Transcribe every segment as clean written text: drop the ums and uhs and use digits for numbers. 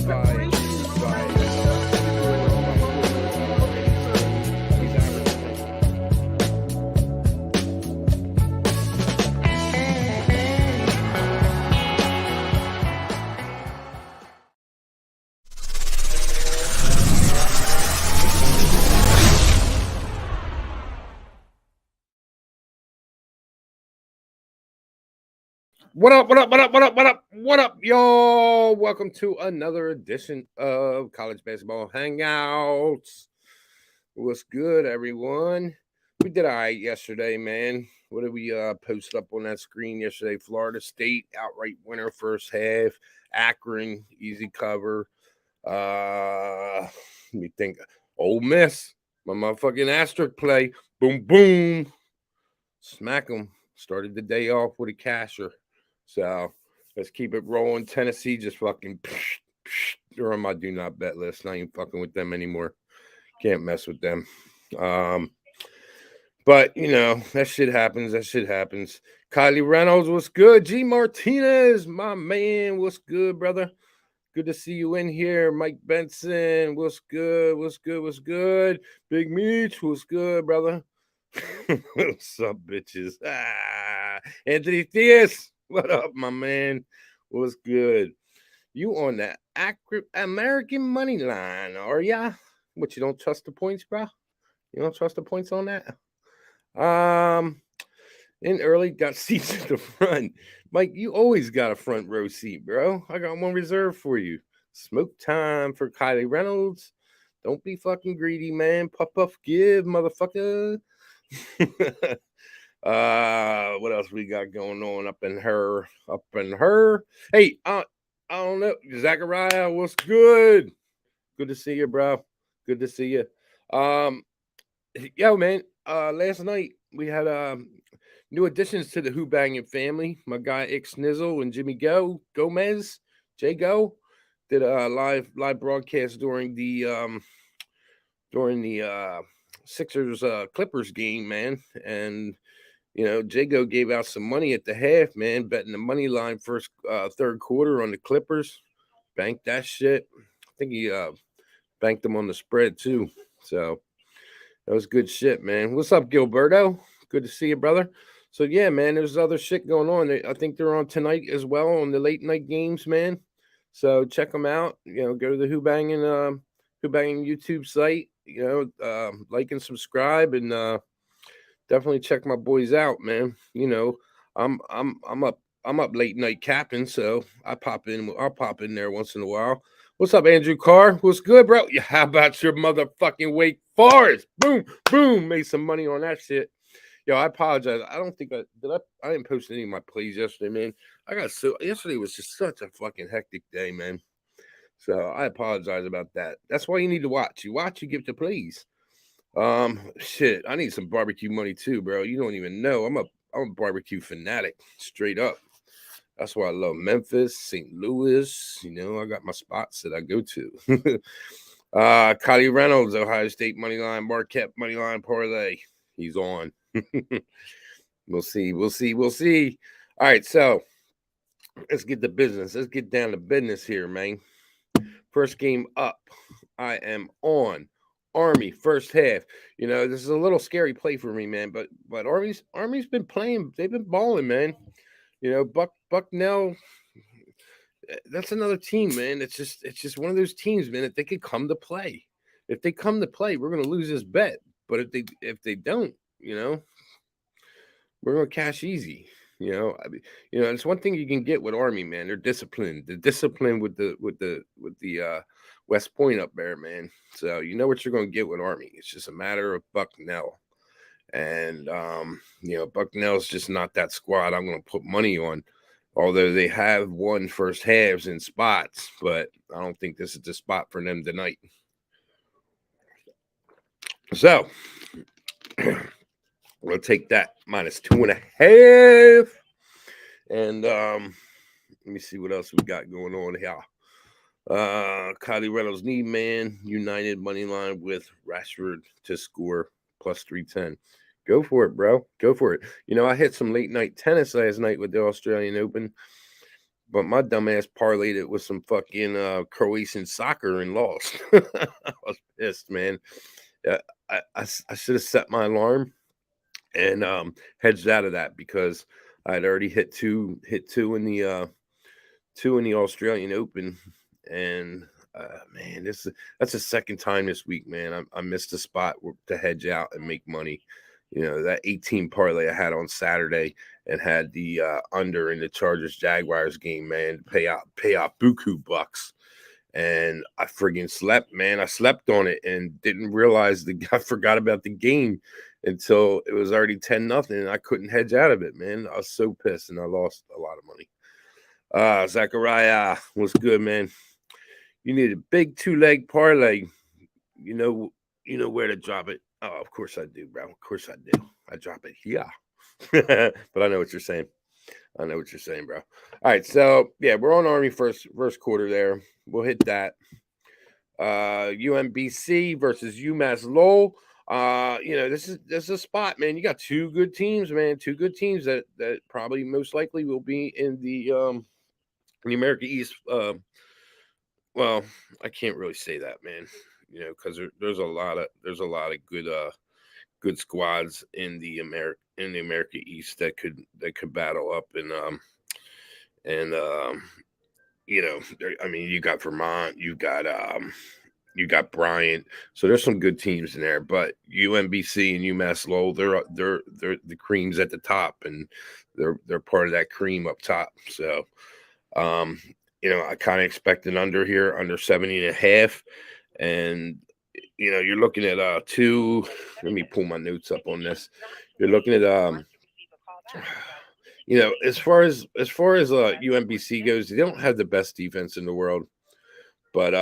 What up, what up, what up, what up, what up, what up, y'all? Welcome to another edition of College Basketball Hangouts. What's good, everyone? We did all right yesterday, man. What did we post up on that screen yesterday? Florida State, outright winner first half. Akron, easy cover. Let me think. Ole Miss, my motherfucking asterisk play. Boom, boom. Smack them. Started the day off with a casher. So let's keep it rolling. Tennessee just fucking they're on my do not bet list. Not even fucking with them anymore. Can't mess with them. But you know, that shit happens. That shit happens. Kylie Reynolds, what's good? G Martinez, my man, what's good, brother? Good to see you in here. Mike Benson, what's good? What's good? What's good? Big Meech, what's good, brother? What's up, bitches? Anthony Theus, what up, my man? What's good? You on that American money line, are ya? What, you don't trust the points, bro? You don't trust the points on that? In early, got seats at the front. Mike, you always got a front row seat, bro. I got one reserved for you. Smoke time for Kylie Reynolds. Don't be fucking greedy, man. Puff, puff, give, motherfucker. What else we got going on up in her? Hey, I don't know. Zachariah, what's good? Good to see you, bro. Good to see you. Yo, man. Last night we had new additions to the Who-Bangin family. My guy Ix Nizzle and Jimmy Gomez, J Go, did a live broadcast during the Sixers Clippers game, man. And you know, Jago gave out some money at the half, man, betting the money line first third quarter on the Clippers. Banked that shit. I think he banked them on the spread too. So that was good shit, man. What's up, Gilberto? Good to see you, brother. So yeah, man, there's other shit going on. I think they're on tonight as well on the late night games, man. So check them out. You know, go to the Who-Bangin YouTube site. You know, like and subscribe, and definitely check my boys out, man. You know, I'm up late night capping, so I'll pop in there once in a while. What's up, Andrew Carr? What's good, bro? Yeah, how about your motherfucking Wake Forest? Boom, boom, made some money on that shit. Yo, I apologize. I don't think I didn't post any of my plays yesterday, man. Yesterday was just such a fucking hectic day, man. So I apologize about that. That's why you need to watch. You watch, you give the plays. Shit, I need some barbecue money too, bro. You don't even know. I'm a barbecue fanatic, straight up. That's why I love Memphis, St. Louis. You know, I got my spots that I go to. Kylie Reynolds, Ohio State money line, Marquette money line parlay. He's on. We'll see. All right, so let's get to business. Let's get down to business here, man. First game up. I am on Army first half. You know, this is a little scary play for me, man. But Army's been playing. They've been balling, man. You know, Bucknell. That's another team, man. It's just one of those teams, man. That they could come to play. If they come to play, we're gonna lose this bet. But if they don't, you know, we're gonna cash easy. You know, it's one thing you can get with Army, man. They're disciplined. They're disciplined with the West Point up there, man. So you know what you're gonna get with Army. It's just a matter of Bucknell. And you know, Bucknell's just not that squad I'm gonna put money on. Although they have won first halves in spots, but I don't think this is the spot for them tonight. So we'll take that -2.5. And let me see what else we got going on here. Kylie Reynolds knee man, United money line with Rashford to score +310. Go for it, bro. Go for it. You know, I hit some late night tennis last night with the Australian Open. But my dumbass parlayed it with some fucking Croatian soccer and lost. I was pissed, man. Yeah, I should have set my alarm and hedged out of that because I'd already hit two in the Australian Open, and man, that's the second time this week, man. I missed a spot to hedge out and make money. That 18 parlay I had on Saturday and had the under in the Chargers Jaguars game, man, pay out buku bucks. And I friggin' slept, man. I slept on it and didn't realize I forgot about the game until it was already 10-0 and I couldn't hedge out of it, man. I was so pissed and I lost a lot of money. Zachariah, what's good, man? You need a big 2-leg parlay. You know where to drop it. Oh, of course I do, bro. Of course I do. I drop it here. But I know what you're saying. I know what you're saying, bro. All right, so yeah, we're on Army first quarter there. We'll hit that. UMBC versus UMass Lowell. This is a spot, man. You got two good teams, man. Two good teams that probably most likely will be in the America East. Well, I can't really say that, man. Because there's a lot of good squads in the America East that could battle up and you got Vermont, you got Bryant, so there's some good teams in there. But UMBC and UMass Lowell, they're the creams at the top, and they're part of that cream up top. So, I kind of expect an under here, under 70.5, and you're looking at two. Let me pull my notes up on this. You're looking at as far as UMBC goes, they don't have the best defense in the world, but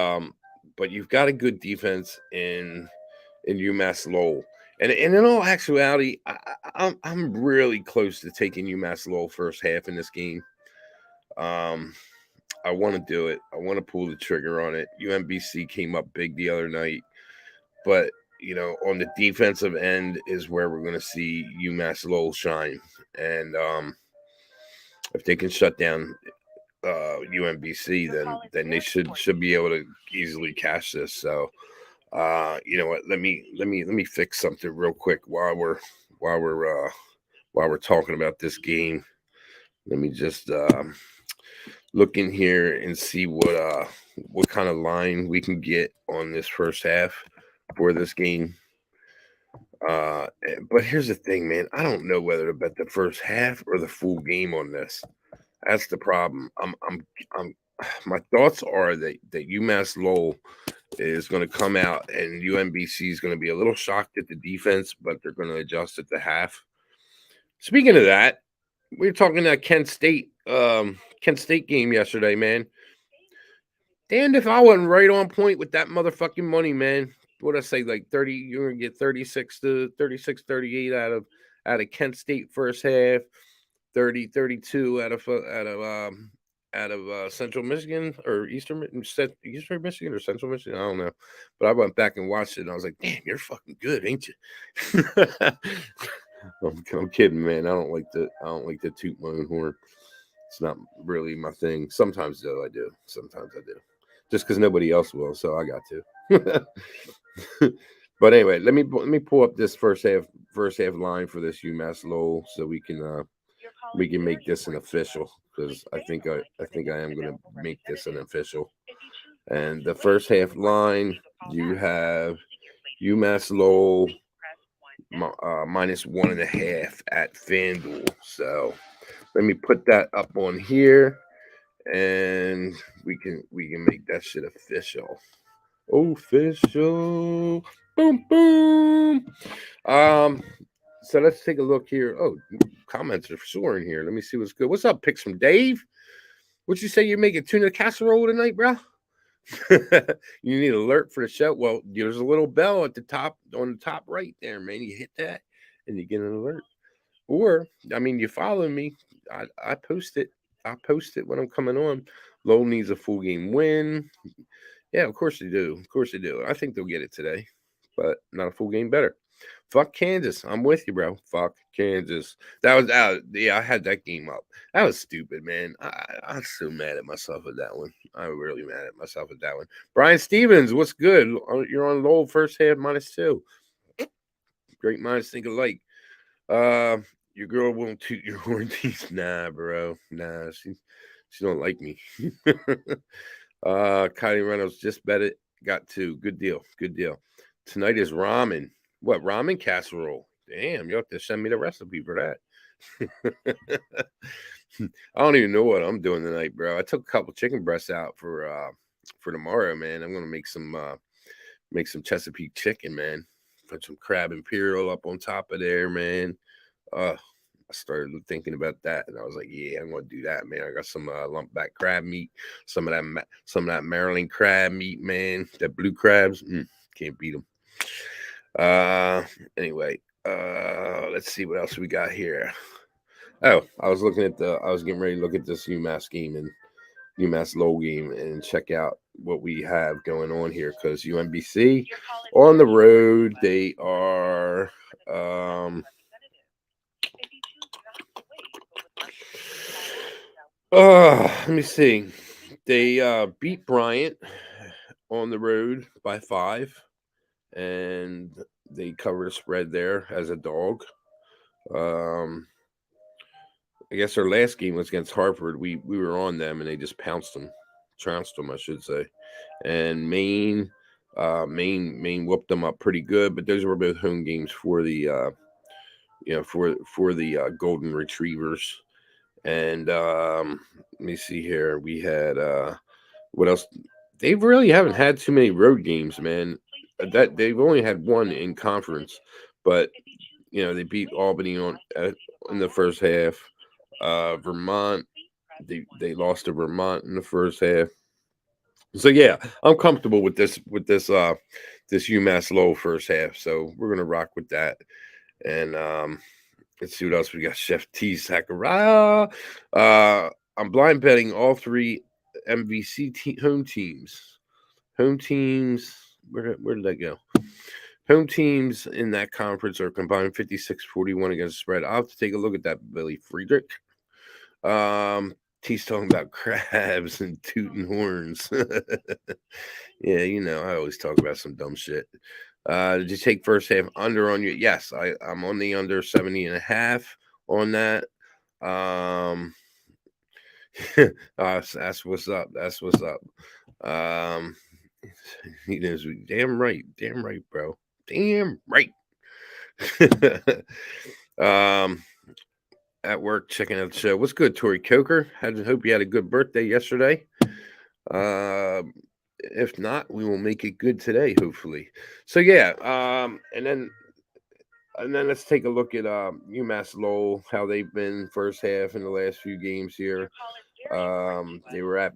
you've got a good defense in UMass Lowell, and in all actuality, I'm really close to taking UMass Lowell first half in this game. I want to do it. I want to pull the trigger on it. UMBC came up big the other night, but on the defensive end is where we're going to see UMass Lowell shine, and if they can shut down UMBC, then they should be able to easily cash this. So, you know what? Let me fix something real quick while we're talking about this game. Let me just look in here and see what kind of line we can get on this first half for this game. But here's the thing, man. I don't know whether to bet the first half or the full game on this. That's the problem. My thoughts are that UMass Lowell is going to come out and UMBC is going to be a little shocked at the defense, but they're going to adjust at the half. Speaking of that, we were talking that Kent State game yesterday, man. Damned if I wasn't right on point with that motherfucking money, man. What I say, like 30, you're gonna get 36 to 36, 38 out of Kent State first half, 30, 32 out of Central Michigan or Eastern Michigan or Central Michigan. I don't know, but I went back and watched it, and I was like, "Damn, you're fucking good, ain't you?" I'm kidding, man. I don't like to toot my own horn. It's not really my thing. Sometimes though, I do. Sometimes I do, just because nobody else will, so I got to. But anyway, let me pull up this first half line for this UMass Lowell so we can make this an official, because I think I am going to make this an official. And the first half line, you have UMass Lowell minus 1.5 at FanDuel. So let me put that up on here, and we can make that shit official. Official. Boom, boom. So let's take a look here. Oh, comments are soaring here. Let me see what's good. What's up, Picks from Dave? What'd you say you're making tuna casserole tonight, bro? You need an alert for the show. Well, there's a little bell at the top, on the top right there, man. You hit that and you get an alert. Or, I mean, you follow me. I post it. I post it when I'm coming on. Lowell needs a full game win. Yeah, of course they do. Of course they do. I think they'll get it today, but not a full game better. Fuck Kansas. I'm with you, bro. Fuck Kansas. That was out. Yeah, I had that game up. That was stupid, man. I'm so mad at myself at that one. I'm really mad at myself at that one. Brian Stevens, what's good? You're on low first half -2. Great minds think alike. Uh, your girl won't toot your horn teeth. Nah, bro. Nah, she don't like me. Kylie Reynolds just bet it. Got two. Good deal. Good deal. Tonight is ramen. What, ramen casserole? Damn, you have to send me the recipe for that. I don't even know what I'm doing tonight, bro. I took a couple chicken breasts out for tomorrow, man. I'm gonna make some Chesapeake chicken, man. Put some crab imperial up on top of there, man. I started thinking about that, and I was like, "Yeah, I'm gonna do that, man." I got some lumpback crab meat, some of that Maryland crab meat, man. That blue crabs, can't beat them. Anyway, let's see what else we got here. Oh, I was getting ready to look at this UMass game and UMass Lowell game and check out what we have going on here because UMBC on the road, they are. Let me see. They beat Bryant on the road by 5, and they covered a spread there as a dog. I guess our last game was against Hartford. We were on them, and they just trounced them, I should say. And Maine whooped them up pretty good. But those were both home games for the for the Golden Retrievers. And let me see here. We had what else? They really haven't had too many road games, man. That they've only had one in conference, but they beat Albany in the first half. Vermont, they lost to Vermont in the first half. So yeah, I'm comfortable with this UMass Lowell first half. So we're gonna rock with that. And let's see what else we got. Chef T Sakurai. I'm blind betting all 3 MVC home teams. Home teams. Where did that go? Home teams in that conference are combined 56-41 against the spread. I'll have to take a look at that, Billy Friedrich. He's talking about crabs and tooting horns. Yeah, I always talk about some dumb shit. Did you take first half under on you? Yes, I'm on the under 70.5 on that. That's what's up. That's what's up. He knows. Damn right, bro. Damn right. At work, checking out the show. What's good, Tori Coker? Hope you had a good birthday yesterday. If not, we will make it good today, hopefully. So yeah, and then let's take a look at UMass Lowell, how they've been first half in the last few games here. They were at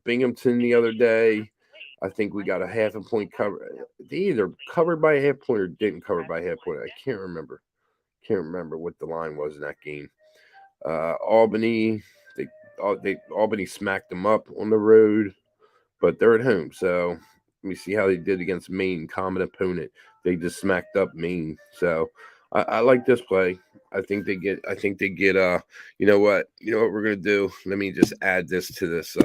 Binghamton the other day. I think we got a half a point cover. They either covered by a half point or didn't cover by a half point. I can't remember. What the line was in that game. Albany, Albany smacked them up on the road, but they're at home. So let me see how they did against Maine, common opponent. They just smacked up Maine. So I like this play. I think they get. You know what? We're gonna do. Let me just add this to this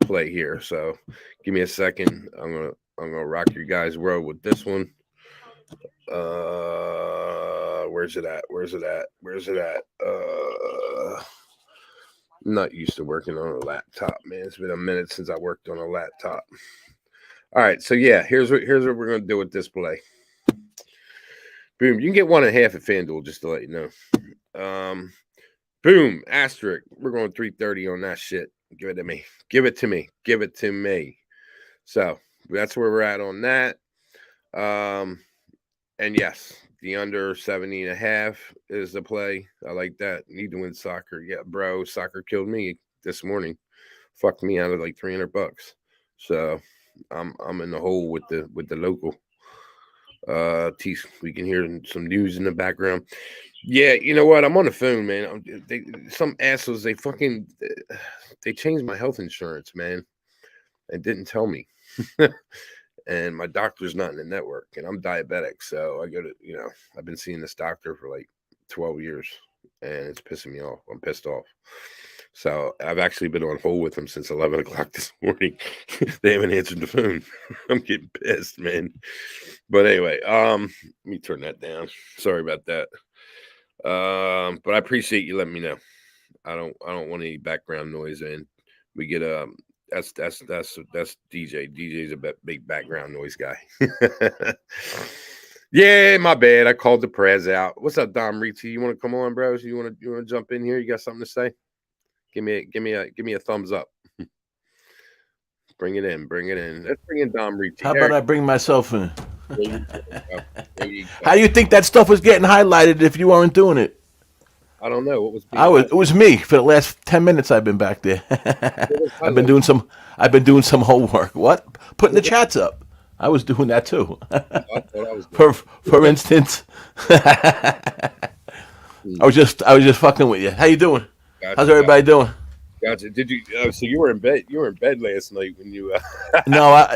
play here. So give me a second. I'm gonna rock your guys' world with this one. Where's it at? I'm not used to working on a laptop, man. It's been a minute since I worked on a laptop. All right, so yeah, here's what we're gonna do with this play. Boom, you can get 1.5 at FanDuel, just to let you know. Boom, asterisk. We're going 330 on that shit. Give it to me. So that's where we're at on that. And yes, the under 70.5 is the play. I like that. Need to win soccer. Yeah, bro, soccer killed me this morning. Fucked me out of like $300. So I'm in the hole with the local. We can hear some news in the background. Yeah, you know what? I'm on the phone, man. Some assholes, they changed my health insurance, man. and didn't tell me. And my doctor's not in the network, and I'm diabetic, so I go to I've been seeing this doctor for like 12 years, and it's pissing me off. I'm pissed off. So I've actually been on hold with them since 11 o'clock this morning. They haven't answered the phone. I'm getting pissed, man. But anyway, let me turn that down. Sorry about that. But I appreciate you letting me know. I don't want any background noise in. We get that's DJ. DJ's a big background noise guy. Yeah, my bad. I called the prez out. What's up, Dom Ricci? You want to come on, bros? You want to jump in here? You got something to say? Give me a thumbs up. Bring it in. Bring it in. Let's bring in Dom Ricci. How about I bring myself in? There you go. There you How go. you think that stuff was getting highlighted if you weren't doing it? I don't know what was I being was. highlighted. It was me for the last 10 minutes. I've been back there. What was I've been highlighted? doing some. I've been doing some homework. What? Putting the chats up. I was doing that too. I thought I was doing For instance, it. I was just fucking with you. How you doing? How's Gotcha, gotcha, everybody doing? gotcha. Did you? So you were in bed. You were in bed last night when you. No,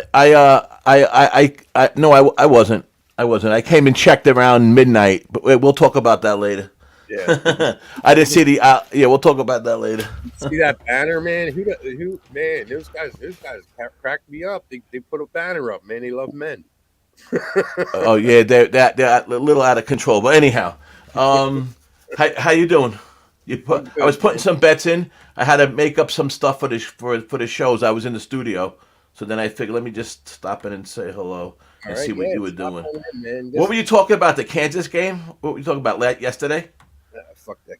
no, I wasn't. I wasn't. I came and checked around midnight, but we'll talk about that later. Yeah. Did you, I didn't did see the. Yeah, we'll talk about that later. you see that banner, man? Who? Man, those guys cracked me up. They put a banner up, man. They love men. Oh yeah, they're a little out of control. But anyhow, how you doing? I'm I was good, putting man. some bets in. I had to make up some stuff for the shows. I was in the studio, so then I figured let me just stop in and say hello All and right, see what yeah. you were Stop doing. on in, man. What were you talking about? The Kansas game? What were you talking about yesterday? Fuck that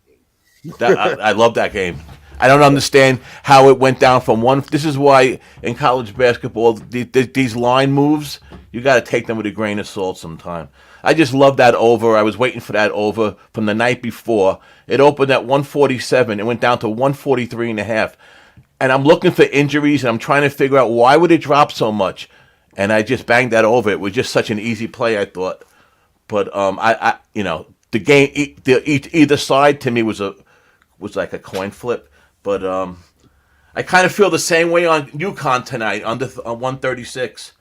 That game. I love that game. I don't understand how it went down from one. This is why in college basketball, these line moves, you got to take them with a grain of salt sometime. I just love that over. I was waiting for that over from the night before. It opened at 147. It went down to 143 and a half. And I'm looking for injuries, and I'm trying to figure out why would it drop so much. And I just banged that over. It was just such an easy play, I thought. But the game, either side to me was like a coin flip. But I kind of feel the same way on UConn tonight on 136.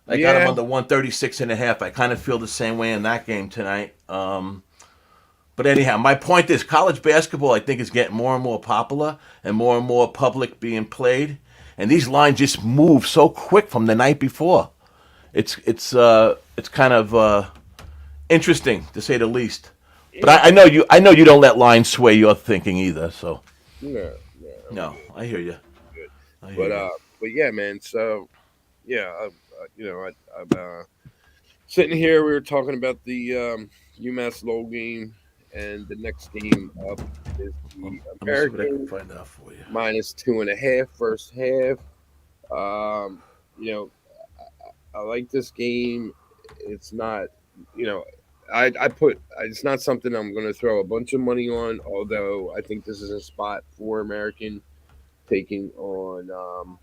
I got them Yeah, under 136 and a half. I kind of feel the same way in that game tonight. But anyhow, my point is college basketball, I think, is getting more and more popular and more public being played. And these lines just move so quick from the night before. It's kind of interesting to say the least. But yeah. I know you don't let lines sway your thinking either. So No, no, I'm no, good. I hear you. Good. I hear But you. yeah, man. So yeah, I'm sitting here. We were talking about the UMass Lowell game, and the next game up is the Let me see what I can American find out for you. minus 2.5 first half. Um, you know, I like this game. It's not, you know, I put it's not something I'm going to throw a bunch of money on. Although I think this is a spot for American taking on.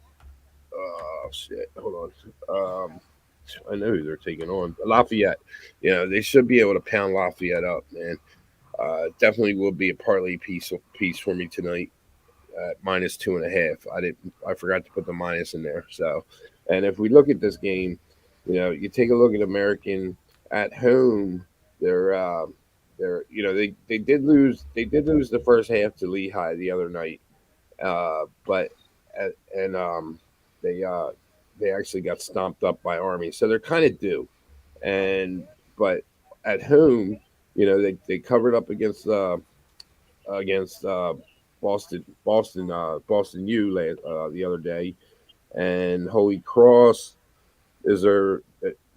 Shit, hold on. I know who they're taking on. Lafayette. They should be able to pound Lafayette up, man. Definitely will be a parlay piece for me tonight at minus 2.5. I forgot to put the minus in there. So, and if we look at this game, you take a look at American at home. They're they did lose the first half to Lehigh the other night, but and they uh, they actually got stomped up by Army, so they're kind of due. And but at home, they covered up against Boston U the other day, and Holy Cross is there.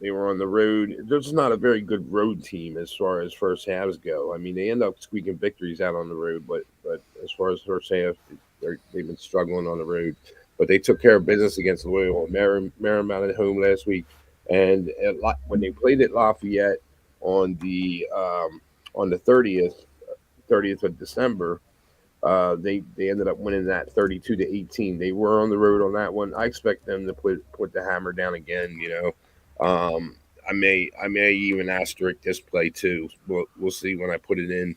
They were on the road. There's not a very good road team as far as first halves go. I mean, they end up squeaking victories out on the road, but as far as first half, they've been struggling on the road. But they took care of business against Loyola Marymount at home last week, and when they played at Lafayette on the 30th of December, they ended up winning that 32-18. They were on the road on that one. I expect them to put the hammer down again. I may even asterisk this play too. We'll see when I put it in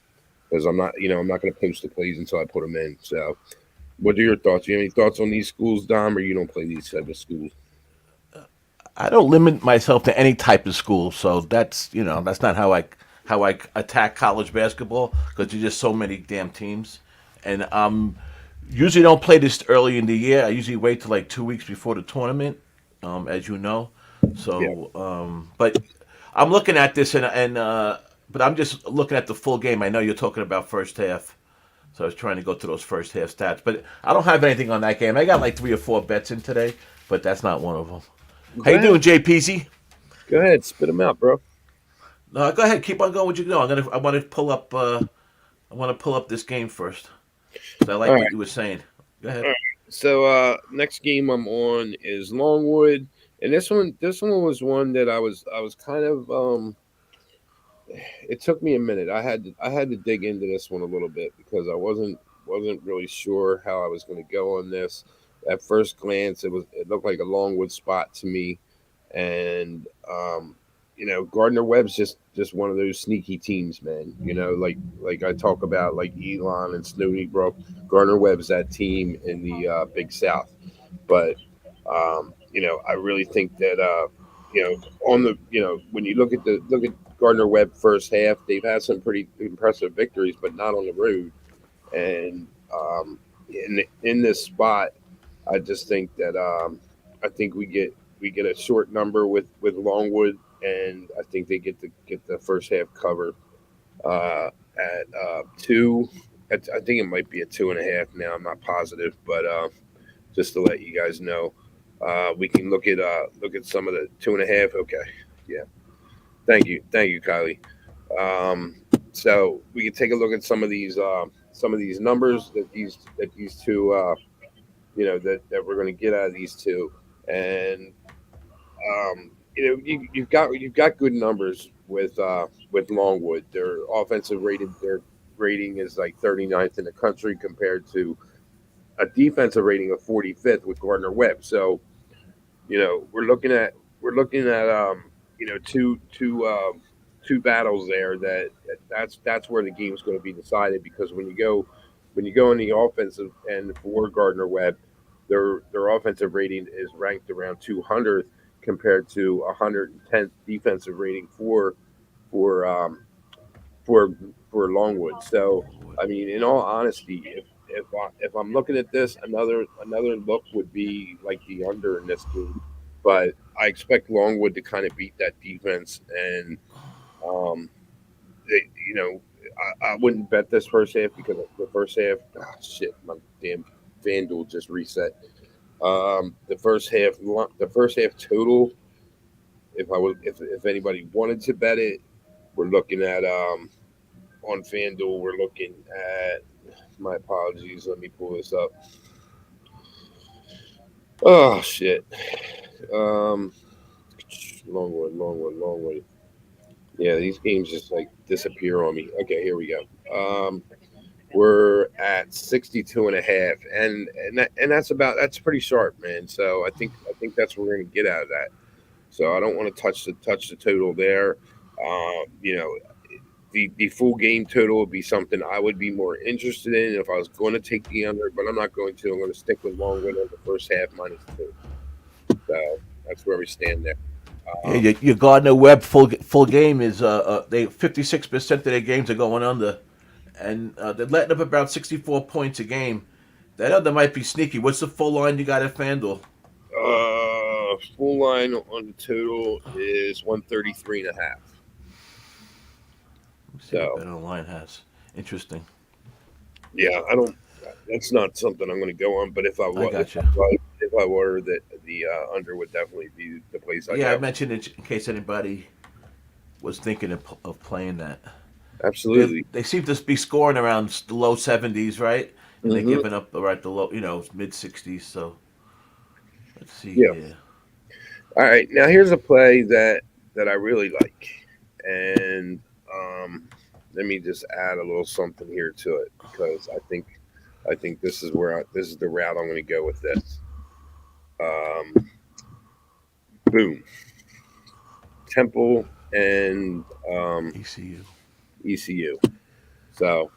because I'm not going to post the plays until I put them in. So What are your thoughts? You have any thoughts on these schools, Dom, or you don't play these type of schools? I don't limit myself to any type of school, so that's not how I attack college basketball because there's just so many damn teams, and usually don't play this early in the year. I usually wait till like 2 weeks before the tournament, as you know. Yeah. So, but I'm looking at this but I'm just looking at the full game. I know you're talking about first half, so I was trying to go to those first half stats, but I don't have anything on that game. I got like 3 or 4 bets in today, but that's not one of them. How Go you ahead. doing, JPZ? Go ahead. Spit them out, bro. No, go ahead. Keep on going. What you know? I want to pull up. I want to pull up this game first because I All like right. what you were saying. Go All ahead. right. So next game I'm on is Longwood. And this one was one that I was kind of it took me a minute. I had to dig into this one a little bit because I wasn't really sure how I was going to go on this. At first glance, it looked like a Longwood spot to me, and Gardner Webb's just one of those sneaky teams, man. Like I talk about like Elon and Snooty Brook. Gardner Webb's that team in the Big South, but I really think that on the when you look at Gardner Webb first half, they've had some pretty impressive victories, but not on the road. And in this spot, I just think that I think we get a short number with Longwood, and I think they get the first half cover at two. I think it might be a 2.5 now. I'm not positive, but just to let you guys know. We can look at some of the 2.5. Okay, yeah. Thank you, Kylie. So we can take a look at some of these numbers that these two that we're going to get out of these two, and you've got good numbers with Longwood. Their rating is like 39th in the country compared to a defensive rating of 45th with Gardner Webb. So we're looking at two battles there that's where the game's going to be decided because when you go in the offensive end for Gardner Webb, their offensive rating is ranked around 200th compared to 110th defensive rating for for for Longwood. So I mean, in all honesty, if I'm looking at this, another look would be like the under in this game. But I expect Longwood to kind of beat that defense, and um, I wouldn't bet this first half because the first half, shit, my damn FanDuel just reset. The first half total. If anybody wanted to bet it, we're looking at on FanDuel. We're looking at. My apologies. Let me pull this up. Oh shit. Um, long way. Yeah, these games just like disappear on me. Okay, here we go. We're at 62 and a half, and that's pretty sharp, man. So I think that's what we're gonna get out of that. So I don't want to touch the total there. The full game total would be something I would be more interested in if I was going to take the under, but I'm not going to. I'm going to stick with Longwood on the first half -2. So that's where we stand there. Yeah, Um, your Gardner Webb full game is they 56% of their games are going under, and they're letting up about 64 points a game. That other might be sneaky. What's the full line you got at FanDuel? full line on the total is 133.5. Let me see what So Bet Online has. Interesting. yeah, I don't. That's not something I'm going to go on. But if I I was, got you. if I were, that the under would definitely be the place I Yeah, I go. mentioned it in case anybody was thinking of playing that. Absolutely. They seem to be scoring around the low 70s, right? And they're Hmm. giving up right the low, mid 60s. So let's see Yeah. here. All right. Now here's a play that I really like, and let me just add a little something here to it because I think this is the route I'm going to go with this. Um, boom, Temple and ECU. ECU. So.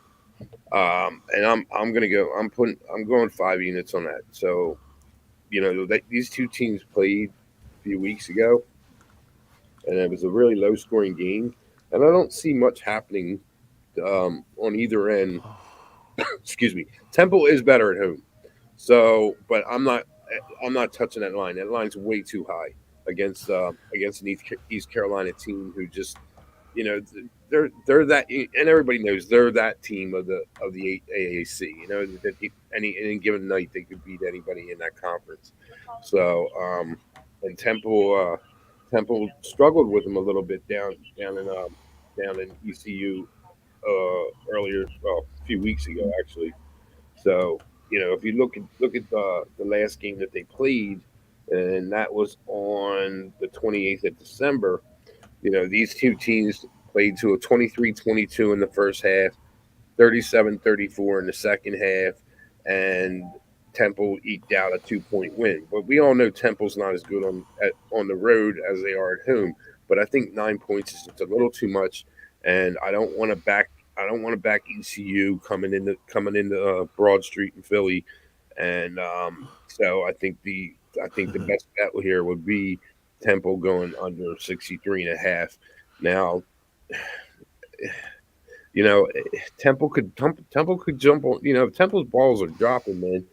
And I'm gonna go. I'm going 5 units on that. So these two teams played a few weeks ago, and it was a really low scoring game. And I don't see much happening on either end. Excuse me. Temple is better at home. So, but I'm not touching that line. That line's way too high against an East Carolina team who just they're that, and everybody knows they're that team of the AAC. That any given night they could beat anybody in that conference. So, and Temple struggled with them a little bit down in ECU earlier, well, a few weeks ago actually. So if you look at the last game that they played, and that was on the 28th of December. These two teams played to a 23-22 in the first half, 37-34 in the second half, and Temple eked out a 2-point win. But we all know Temple's not as good on the road as they are at home. But I think 9 points is just a little too much, and I don't want to back ECU coming into Broad Street in Philly, and so I think the best bet here would be Temple going under 63.5. Now, Temple could jump on. If Temple's balls are dropping, man,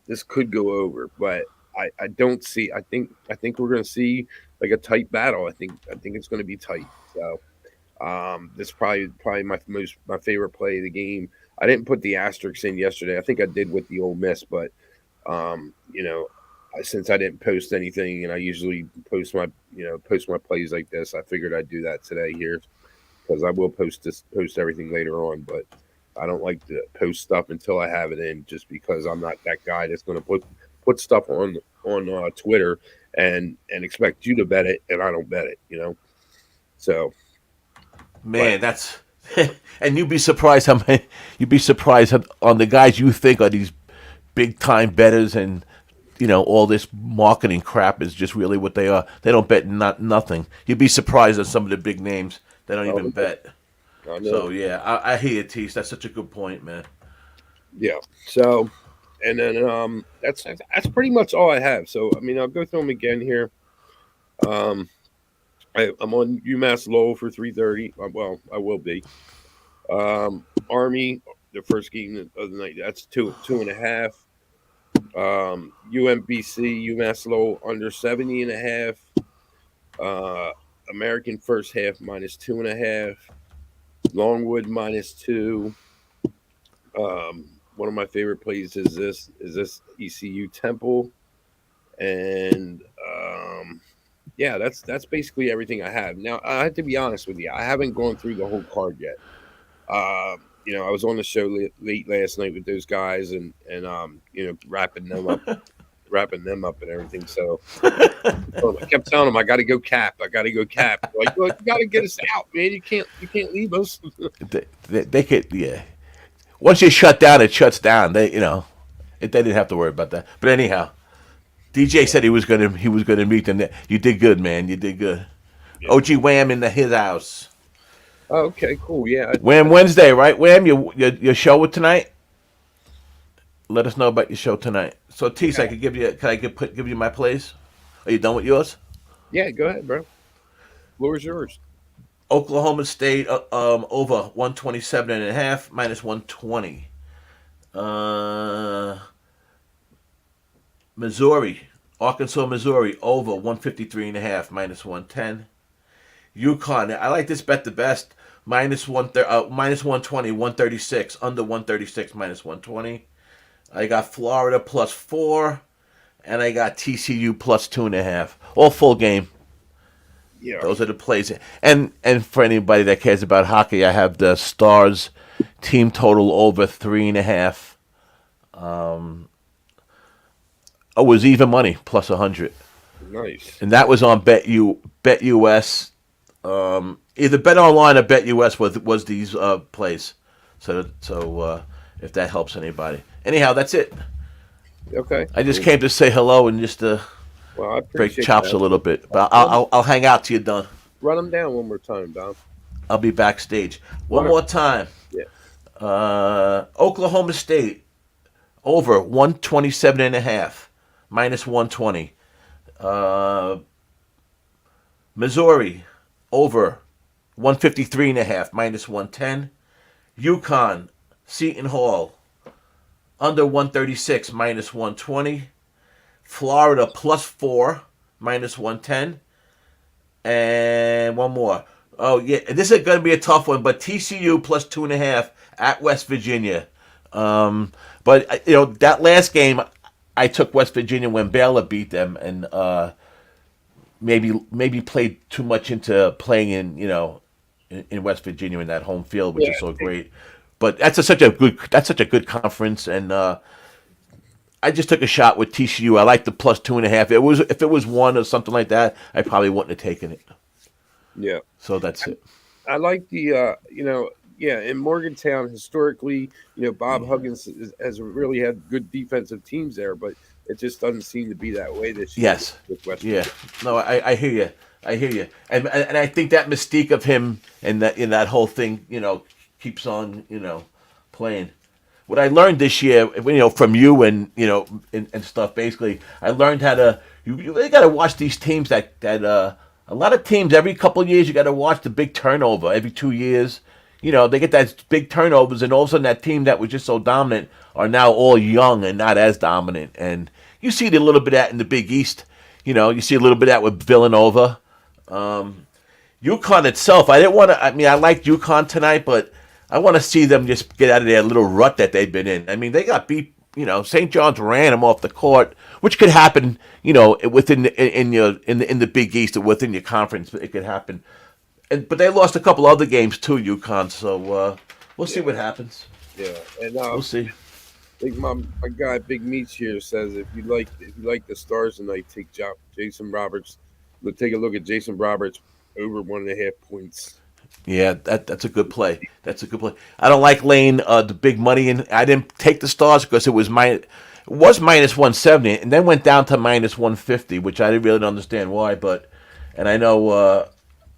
this could go over. But I don't see. I think we're going to see like a tight battle. I think it's going to be tight. So this is probably my favorite play of the game. I didn't put the asterisks in yesterday. I think I did with the Ole Miss, but um, you know, since I didn't post anything, and I usually post my plays like this, I figured I'd do that today here because I will post everything later on. But I don't like to post stuff until I have it in, just because I'm not that guy that's going to put stuff on Twitter and expect you to bet it, and I don't bet it. So, but Man, that's and you'd be surprised how many you'd be surprised on the guys you think are these big time betters, and all this marketing crap is just really what they are. They don't bet nothing. You'd be surprised at some of the big names they don't even uh, bet. I know. So yeah, I hear you, Tease. That's such a good point, man. Yeah. So, and then that's pretty much all I have. So I mean, I'll go through them again here. Um, I'm on UMass Lowell for 3:30. Well, I will be. Army, the first game of the night. That's two and a half. UMBC, UMass Lowell under 70.5. Uh, American first half minus 2.5. Longwood -2. One of my favorite plays is this ECU Temple, and yeah, that's basically everything I have. Now I have to be honest with you, I haven't gone through the whole card yet. I was on the show late last night with those guys, and wrapping them up and everything. So I kept telling them I got to go cap. I got to go cap. They're like, look, you got to get us out, man. You can't leave us. They could, yeah. Once you shut down, it shuts down. They didn't have to worry about that. But anyhow, DJ said he was gonna meet them. You did good, man. You did good. Yeah. OG Wham in his house. Oh, okay, cool. Yeah, Wham Wednesday, right? Wham, your show with tonight. Let us know about your show tonight. So, Tease, I could give you. Can I give you my plays? Are you done with yours? yeah. Go ahead, bro. Floor is yours. Oklahoma State over 127.5 -120. Uh, Missouri, Arkansas, Missouri over 153.5 -110. UConn, I like this bet the best. -120, 136, under 136 -120. I got Florida +4, and I got TCU +2.5. All full game. Yeah. Those are the plays. And for anybody that cares about hockey, I have the Stars team total over 3.5. Oh, it was even money +100, Nice. and that was on BetUS. Either Bet Online or BetUS was these plays. So if that helps anybody. Anyhow, that's it. Okay. I just Cool. came to say hello and just Well, I break appreciate chops that. a little bit. But Run, I'll hang out till you're done. run them down one more time, Dom. I'll be backstage All one right. more time. Yeah. Oklahoma State over 127.5, minus 120. Uh, Missouri over 153.5, minus 110. Yukon, Seton Hall under 136, minus 120. Florida plus 4, minus 110. And one more. Oh, yeah. This is going to be a tough one, but TCU plus 2.5 at West Virginia. But, that last game, I took West Virginia when Baylor beat them, and maybe played too much into playing in West Virginia in that home field, which Yeah, is so great. But that's such a good conference, and I just took a shot with TCU. I like the plus 2.5. If it was one or something like that, I probably wouldn't have taken it. yeah. So that's it. I like yeah, in Morgantown historically, Bob Huggins has really had good defensive teams there, but it just doesn't seem to be that way this year Yes. with West Yeah. Virginia. No, I hear you. I hear you. And I think that mystique of him and that in that whole thing, keeps on, playing. What I learned this year, from you and and stuff. Basically, I learned how to. You really got to watch these teams that a lot of teams every couple of years you got to watch the big turnover every 2 years. They get that big turnovers, and all of a sudden that team that was just so dominant are now all young and not as dominant. And you see a little bit of that in the Big East. You see a little bit of that with Villanova. UConn itself, I didn't want to. I mean, I liked UConn tonight, but I want to see them just get out of their little rut that they've been in. I mean, they got beat. St. John's ran them off the court, which could happen. Within in the Big East or within your conference, it could happen. But they lost a couple other games too, UConn. So we'll see Yeah, what happens. yeah. And We'll see. like my guy Big Meats here says, if you like the Stars tonight, take Jason Roberts. Take a look at Jason Roberts over 1.5 points. Yeah, that's a good play. That's a good play. I don't like laying the big money in. I didn't take the Stars because it was minus 170 and then went down to minus 150, which I didn't really understand why. And I know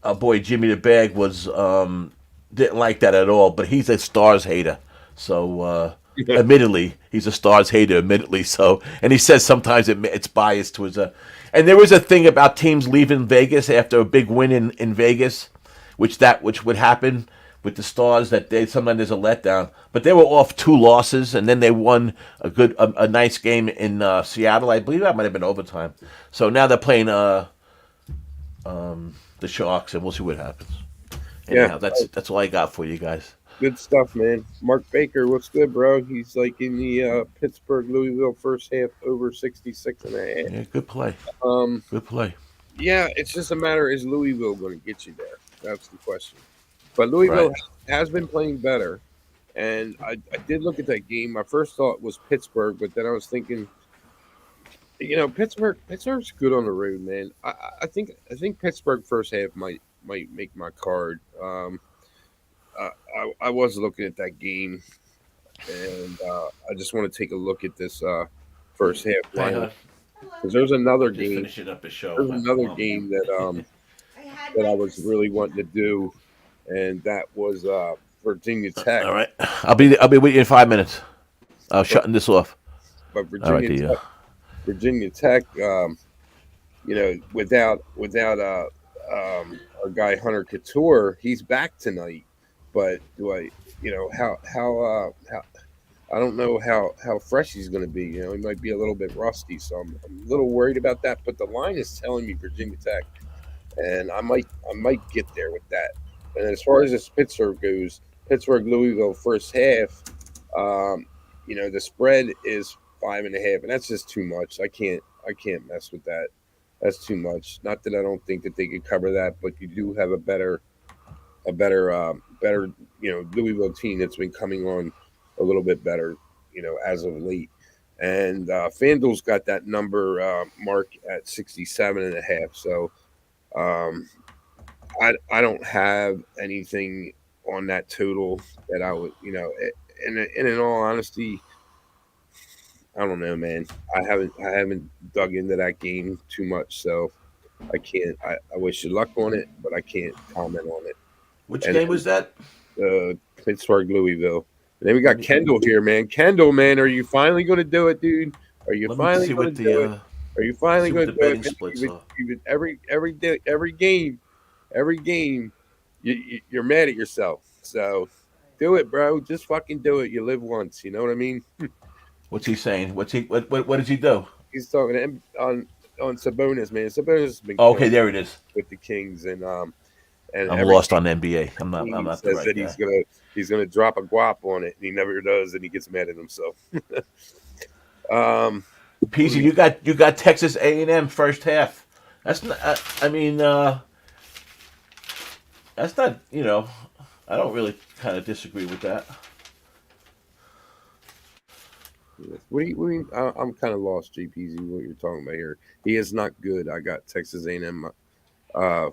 our boy Jimmy the Bag was didn't like that at all. But he's a Stars hater, so admittedly he's a Stars hater. Admittedly, so and he says sometimes it's biased to his. And there was a thing about teams leaving Vegas after a big win in Vegas which would happen with the Stars that sometimes there's a letdown. But they were off 2 losses, and then they won a nice game in Seattle. I believe that might have been overtime. So now they're playing the Sharks, and we'll see what happens. Yeah, Anyhow, that's all I got for you guys. good stuff, man. Mark Baker, what's good, bro? He's like in the Pittsburgh Louisville first half over 66.5. Yeah, good play. Um, Good play. yeah, it's just a matter, is Louisville going to get you there? That's the question. But Right. Louisville has been playing better, and I did look at that game. My first thought was Pittsburgh, but then I was thinking, Pittsburgh's good on the road, man. I think Pittsburgh first half might make my card. I was looking at that game, and I just want to take a look at this first half Hey, lineup hon. because there's another Just game. finishing up the show. There's another Mom. game that I was really wanting to do, and that was Virginia Tech. All right. I'll be with you in 5 minutes. I'm But, shutting this off. but All right, Virginia the Tech, Virginia Tech, without our guy Hunter Couture, he's back tonight. But do I, how I don't know how fresh he's going to be. He might be a little bit rusty, so I'm a little worried about that. But the line is telling me Virginia Tech, and I might get there with that. And as far as this Pittsburgh goes, Pittsburgh Louisville first half, the spread is 5.5, and that's just too much. I can't mess with that. That's too much. Not that I don't think that they could cover that, but you do have a better Louisville team that's been coming on a little bit better, as of late. And FanDuel's got that number mark at 67.5. So um, I don't have anything on that total that I would, and in all honesty, I don't know, man. I haven't dug into that game too much, so I can't. I wish you luck on it, but I can't comment on it. which And game was that? Pittsburgh Louisville, And then we Let got me Kendall here, man. Kendall, man, are you finally going to do it, dude? Are you let me finally see going what to do it? Are you finally see what going the to do it, betting man? splits are. Every day, every game, you're mad at yourself. So do it, bro. Just fucking do it. You live once. You know what I mean? What's he saying? What does he do? He's talking to on Sabonis, man. Sabonis has been Oh, killing okay, there it is. with the Kings, and I'm every lost on NBA. I'm he not the says right that guy. he's gonna drop a guap on it, and he never does, and he gets mad at himself. um, what do PC, we? you got Texas A&M first half. That's not. I mean, that's not. I don't really kind of disagree with that. I'm kind of lost, JPZ. What you're talking about here? He is not good. I got Texas A&M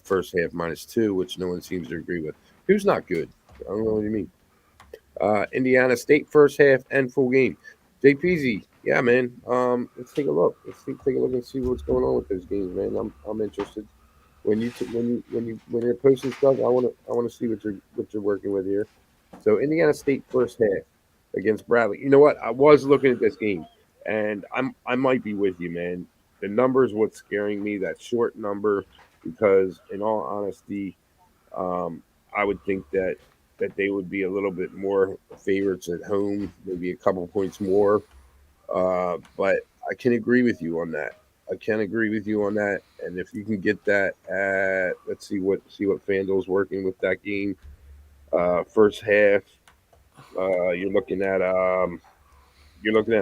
first half -2, which no one seems to agree with. Who's not good? I don't know what you mean. Indiana State first half and full game. JPZ, yeah, man. Let's take a look. Take a look and see what's going on with those games, man. I'm interested. When you're posting stuff, I want to see what you're working with here. So Indiana State first half against Bradley. You know what? I was looking at this game, and I might be with you, man. The number is what's scaring me. That short number, because in all honesty, um, I would think that they would be a little bit more favorites at home, maybe a couple points more. But I can agree with you on that. I can agree with you on that. And if you can get that at, let's see what FanDuel's working with that game. First half, you're looking at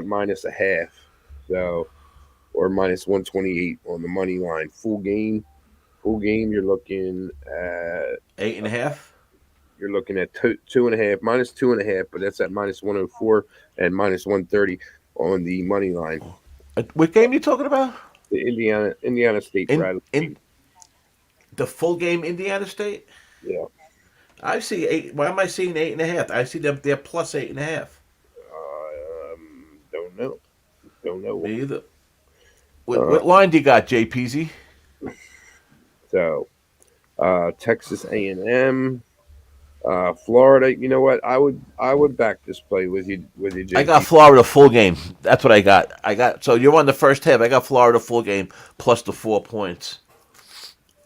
minus a half, so or -128 on the money line. Full game, Eight and a half. you're looking at two and a half, -2.5, but that's at -104 and -130 on the money line. What game are you talking about? The Indiana State Bradley In game. the full game, Indiana State. Yeah. I see eight. Why am I seeing eight and a half? I see them. They're plus eight and a half. Don't know. Don't know. Me either. Uh, What line do you got, JPZ? so Texas A&M, Florida. You know what? I would back this play with you, I got JP. Florida full game. That's what I got. So you're on the first half. I got Florida full game plus the 4 points.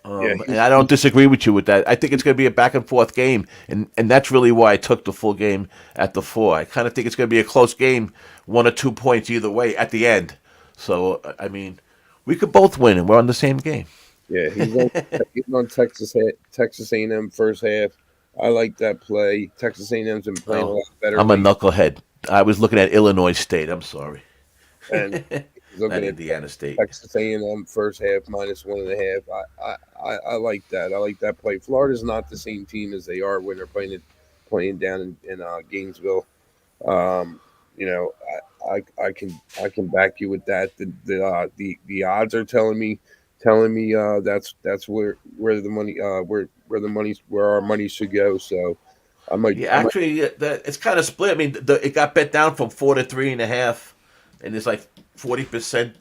Yeah, And I don't disagree with you with that. I think it's going to be a back and forth game, and that's really why I took the full game at the 4. I kind of think it's going to be a close game, 1 or 2 points either way at the end. So I mean, we could both win, and we're on the same game. yeah. He's on Texas A&M first half. I like that play. Texas A&M's been playing a Oh, lot better I'm a lately, knucklehead. I was looking at Illinois State. I'm sorry, and he's looking not at Indiana State. Texas A&M first half -1.5. I like that. I like that play. Florida's not the same team as they are when they're playing down in Gainesville. Um, I can back you with that. The odds are telling me that's where the money where our money should go. So Yeah, I might actually, it's kind of split. I mean, it got bet down from 4 to 3.5, and it's like 40%,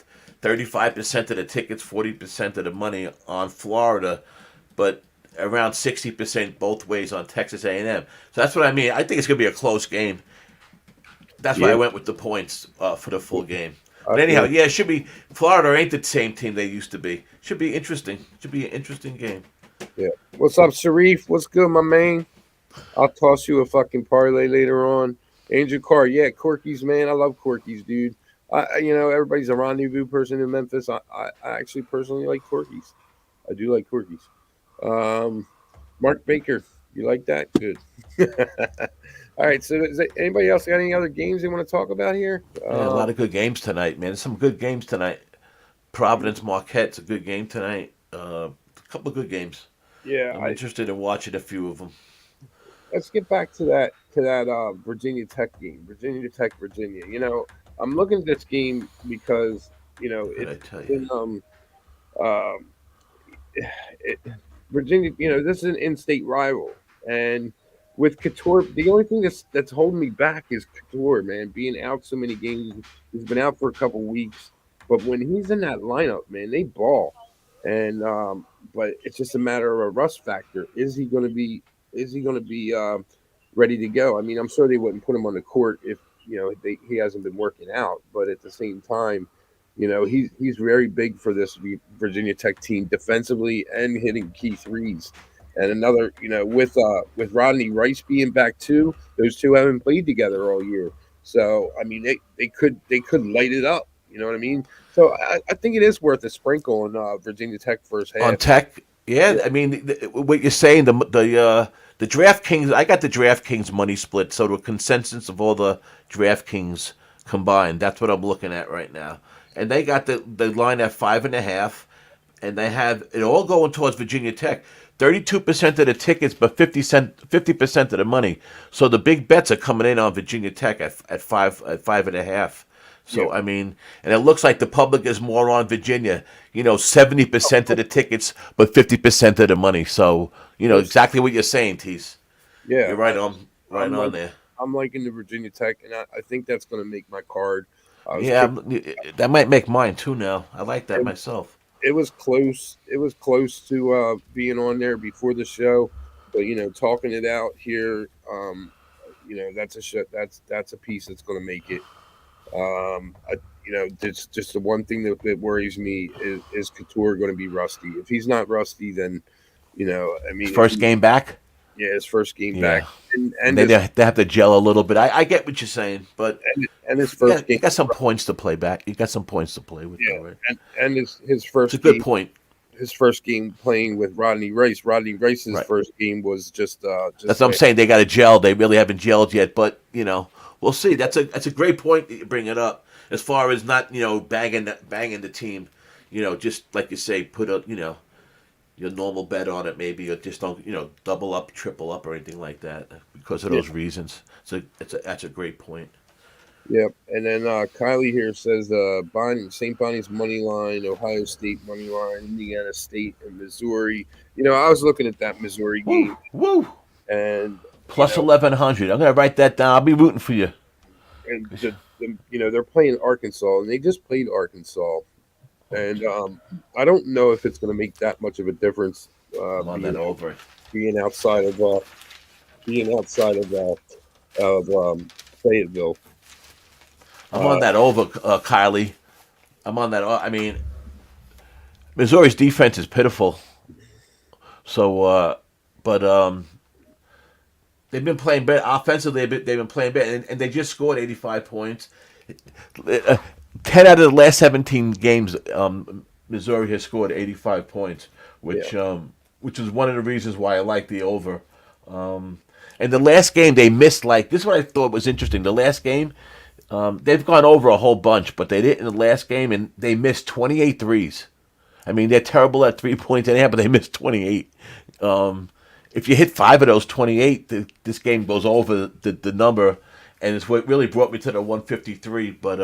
35% of the tickets, 40% of the money on Florida, but around 60% both ways on Texas A&M. So that's what I mean. I think it's going to be a close game. That's why I yeah went with the points for the full game. But yeah anyhow, yeah, it should be. Florida ain't the same team they used to be. Should be interesting. Should be an interesting game. yeah. What's up, Sharif? What's good, my man? I'll toss you a fucking parlay later on. Angel Carr, yeah, Corky's, man. I love Corky's, dude. Everybody's a rendezvous person in Memphis. I actually personally like Corky's. I do like Corky's. Um, Mark Baker, you like that? Good. All right. So, anybody else got any other games they want to talk about here? Yeah, a lot of good games tonight, man. There's some good games tonight. Providence Marquette's a good game tonight. A couple of good games. Yeah. I'm interested in watching a few of them. Let's get back to that Virginia Tech game. Virginia Tech, Virginia. I'm looking at this game because What I tell you? been um, it, Virginia, this is an in-state rival, and with Couture, the only thing that's holding me back is Couture, man, being out so many games. He's been out for a couple weeks, but when he's in that lineup, man, they ball, and but it's just a matter of a rust factor. Is he going to be? ready to go. I mean, I'm sure they wouldn't put him on the court if he hasn't been working out. But at the same time, he's very big for this Virginia Tech team defensively and hitting key threes. And another, with Rodney Rice being back too, those two haven't played together all year. So I mean, they could light it up. You know what I mean? So I think it is worth a sprinkle on Virginia Tech first On half. Tech. Yeah, Yeah, I mean, what you're saying, the DraftKings, I got the DraftKings money split, so the consensus of all the DraftKings combined, that's what I'm looking at right now. And they got the line at 5.5, and they have it all going towards Virginia Tech. 32% of the tickets, but 50% of the money. So the big bets are coming in on Virginia Tech at 5.5. yeah. So I mean, and it looks like the public is more on Virginia. 70% of the tickets, but 50% of the money. So Most exactly what you're saying, Tease. yeah. You're right on, right I'm on like there. I'm liking the Virginia Tech, and I think that's going to make my card. I was Yeah, pick, that might make mine too. Now I like that it, myself. it was close. It was close to being on there before the show, but talking it out here, that's a shit. That's a piece that's going to make it. Just the one thing that worries me is Couture going to be rusty. If he's not rusty, then I His mean, if first he game back. his first game back, Yeah, and they his they have to gel a little bit. I get what you're saying, but and his you first got game. you got some points to play back. You got some points to play with, though, Yeah, right? and his It's a first good game, point. playing with Rodney Rice. Rodney Rice's Right. first game was That's just what I'm saying. They got to gel. They really haven't gelled yet, but we'll see. That's a great point that you bring it up. As far as not banging the team, just like you say, put a your normal bet on it maybe, or just don't double up, triple up, or anything like that because of yeah, those reasons. So that's a great point. yeah. And then Kylie here says St. Bonnie's money line, Ohio State money line, Indiana State, and Missouri. I was looking at that Missouri Woo, game, woo. and Plus 1100. I'm gonna write that down. I'll be rooting for you. they're playing Arkansas, and they just played Arkansas, and I don't know if it's going to make that much of a difference I'm on that over. being outside of Fayetteville. I'm Uh, on that over, Kylie. I'm on that. I mean, Missouri's defense is pitiful. So, but they've been playing better offensively. They've been playing better, and they just scored 85 points. 10 out of the last 17 games, Missouri has scored 85 points, yeah, which is one of the reasons why I like the over. And the last game they missed, like, this is what I thought was interesting. The last game, they've gone over a whole bunch, but they did in the last game, and they missed 28 threes. I mean, they're terrible at 3 points anyhow, but they missed 28. If you hit 5 of those 28, this game goes over the number, and it's what really brought me to the 153. But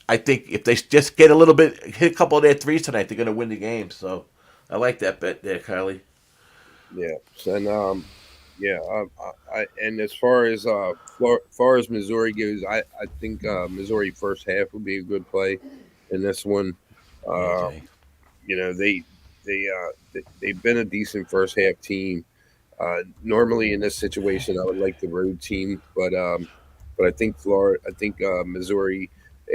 I think if they just get a little bit, hit a couple of their threes tonight, they're going to win the game. So I like that bet there, Kylie. yeah. And yeah, and as far as Missouri goes, I think Missouri first half would be a good play in this one. Yeah, Uh, Jay. they've been a decent first half team. Normally in this situation, I would like the road team, but I think Missouri,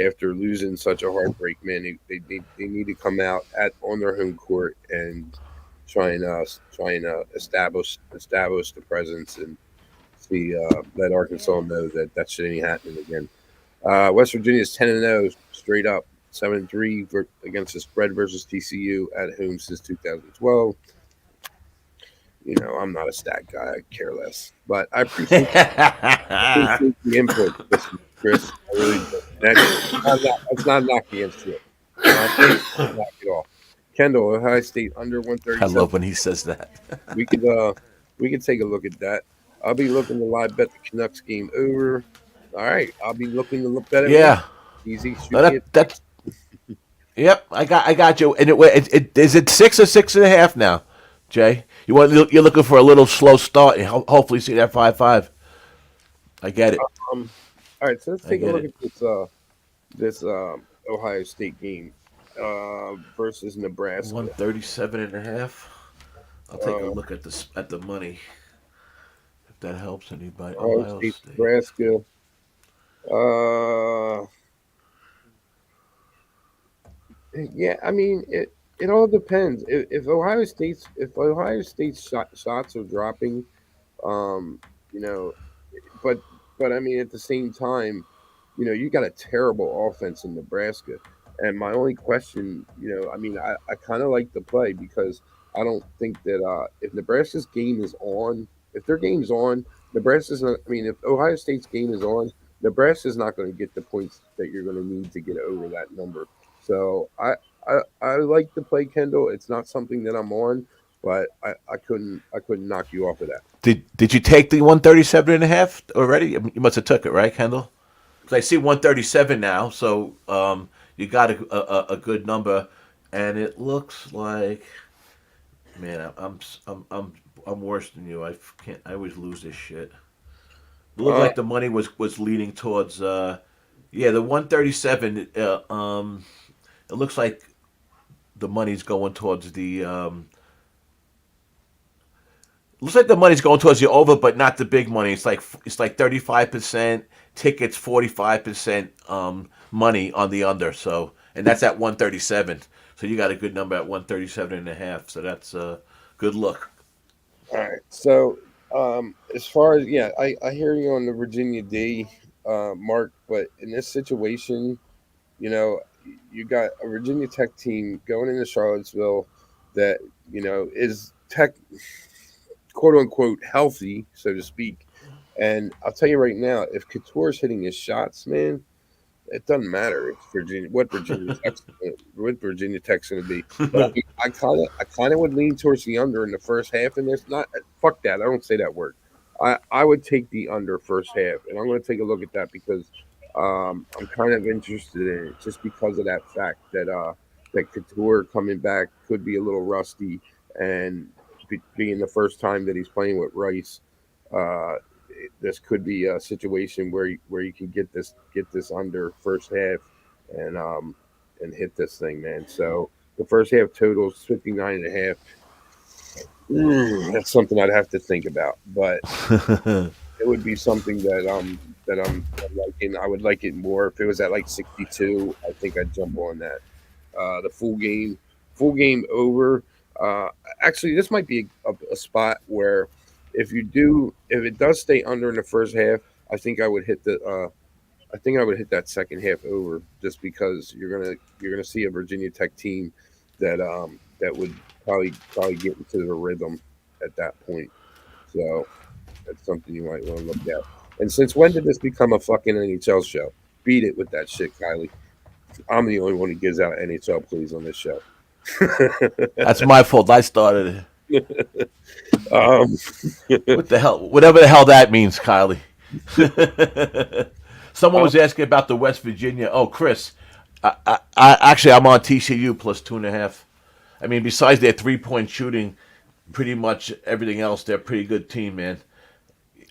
after losing such a heartbreak, man, they need to come out on their home court and try and establish the presence and see let Arkansas know that shit ain't happening again. West Virginia's 10-0 straight up, 7-3 against the spread versus TCU at home since 2012. I'm not a stat guy. I care less, but I appreciate the input, Chris. I really do. That's not a knock against you. Knock it off. Kendall, Ohio State under I 137. love when he says that. We could take a look at that. I'll be looking to live bet the Canucks game over. All right, I'll be looking to look bet it with Yeah. easy. No, Shoot me a that's text. Yep, I got you. And is it 6 or 6.5 now, Jay? You're looking for a little slow start and hopefully see that 5-5. I get it. All right, so let's I take a get look it. at this Ohio State game versus Nebraska. 137.5. I'll take a Uh, look at the money. that helps anybody. Ohio Ohio State, State. Nebraska. Uh, yeah, I mean it all depends. If Ohio State's shots are dropping, um, you know, but I mean at the same time, you got a terrible offense in Nebraska. And my only question, I mean, I kind of like the play because I don't think that if Nebraska's game is on, if their game's on, Nebraska's not. I mean, if Ohio State's game is on, Nebraska's not going to get the points that you're going to need to get over that number. So I like the play, Kendall. It's not something that I'm on, but I couldn't knock you off of that. Did you take the 137 and a half already? You must have took it, right, Kendall? Because I see 137 now, so you got a good number, and it looks like, man, I'm worse than you. I can't. I always lose this shit. It looked Uh, like the money was leaning towards yeah, the 137. It looks like the money's going towards the looks like the money's going towards the over, but not the big money. It's like 35% tickets, 45% money on the under. So, and that's at 137. So you got a good number at 137 and a half. So that's a good look. all right. So, as far as yeah, I hear you on the Virginia D, Mark, but in this situation, you got a Virginia Tech team going into Charlottesville that is tech quote unquote healthy, so to speak. And I'll tell you right now, if Couture's hitting his shots, man, it doesn't matter if Virginia Tech's going to be. But I mean, I kind of would lean towards the under in the first half. And there's not fuck that. I don't say that word. I would take the under first half, and I'm going to take a look at that because I'm kind of interested in it just because of that fact that Couture coming back could be a little rusty, and being the first time that he's playing with Rice. Uh, this could be a situation where you can get this under first half and hit this thing, man. So the first half total is 59 and a half. That's something I'd have to think about, but it would be something that I'm liking. I would like it more if it was at like 62. I think I'd jump on that. The full game over. Uh, Actually, this might be a spot where if it does stay under in the first half, I think I would hit the I think I would hit that second half over just because you're gonna see a Virginia Tech team that would probably get into the rhythm at that point. So that's something you might want to look at. And since when did this become a fucking NHL show? Beat it with that shit, Kylie. I'm the only one who gives out NHL plays on this show. That's my fault. I started um, it. What the hell? Whatever the hell that means, Kylie. Someone uh, was asking about the West Virginia. Oh, Chris. Actually, I'm on TCU plus 2.5. I mean, besides their 3-point shooting, pretty much everything else, they're a pretty good team, man.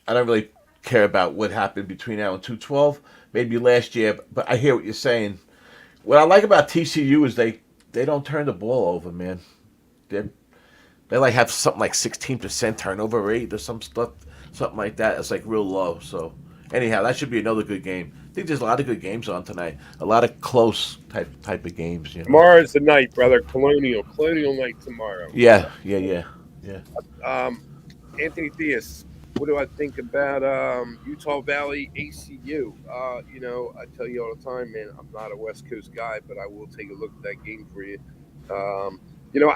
I don't really care about what happened between now and 212, maybe last year, but I hear what you're saying. What I like about TCU is they don't turn the ball over, man. They they like have something like 16% turnover rate or some stuff, something like that. It's like real low. So anyhow, that should be another good game. I think there's a lot of good games on tonight. A lot of close type of games, you know. Tomorrow's the night, brother. Colonial night tomorrow. Yeah, yeah, yeah, yeah. Um, Anthony Diaz, what do I think about Utah Valley ACU? I tell you all the time, man, I'm not a West Coast guy, but I will take a look at that game for you.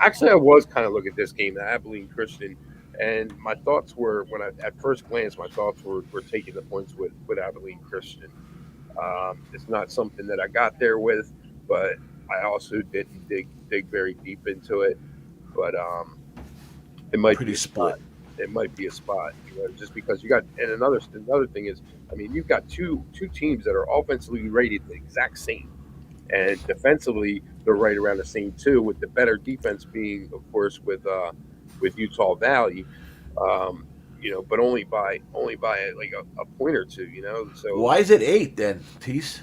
Actually, I was kind of looking at this game, the Abilene Christian, and my thoughts were at first glance, my thoughts were taking the points with Abilene Christian. It's not something that I got there with, but I also didn't dig very deep into it. But it might be Pretty a spot. split. It might be a spot, just because you got. And another thing is, I mean, you've got two teams that are offensively rated the exact same, and defensively they're right around the same too. With the better defense being, of course, with Utah Valley, um, but only by like a point or two. So Why is it 8 then, Tease?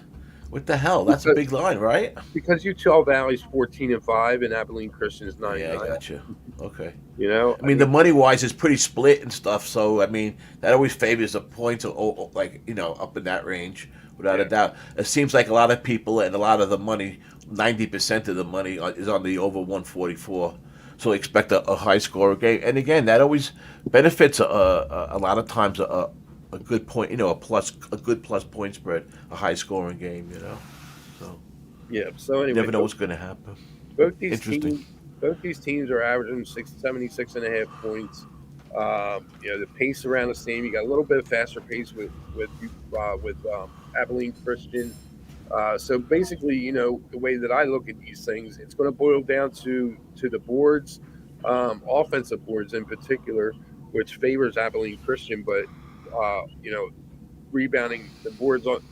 What the hell? That's a because big line, right? Utah Valley's 14-5 and Abilene Christian is Oh, 9 and yeah, I 9. got you. Okay. You know, I I mean, the mean, money wise is pretty split and stuff. So I mean, that always favors the points, like up in that range, without a yeah, doubt. It seems like a lot of people and a lot of the money, 90% of the money is on the over 144. So expect a high score game, and again, that always benefits a lot of times a good point, a good plus point spread, a high scoring game, So yeah. So you anyway, never know what's going to happen. both these Interesting. teams, both these teams are averaging 76.5 points. The pace around the same. You got a little bit of faster pace with Abilene Christian. So basically, the way that I look at these things, it's going to boil down to the boards, offensive boards in particular, which favors Abilene Christian, but uh, you know, rebounding the boards on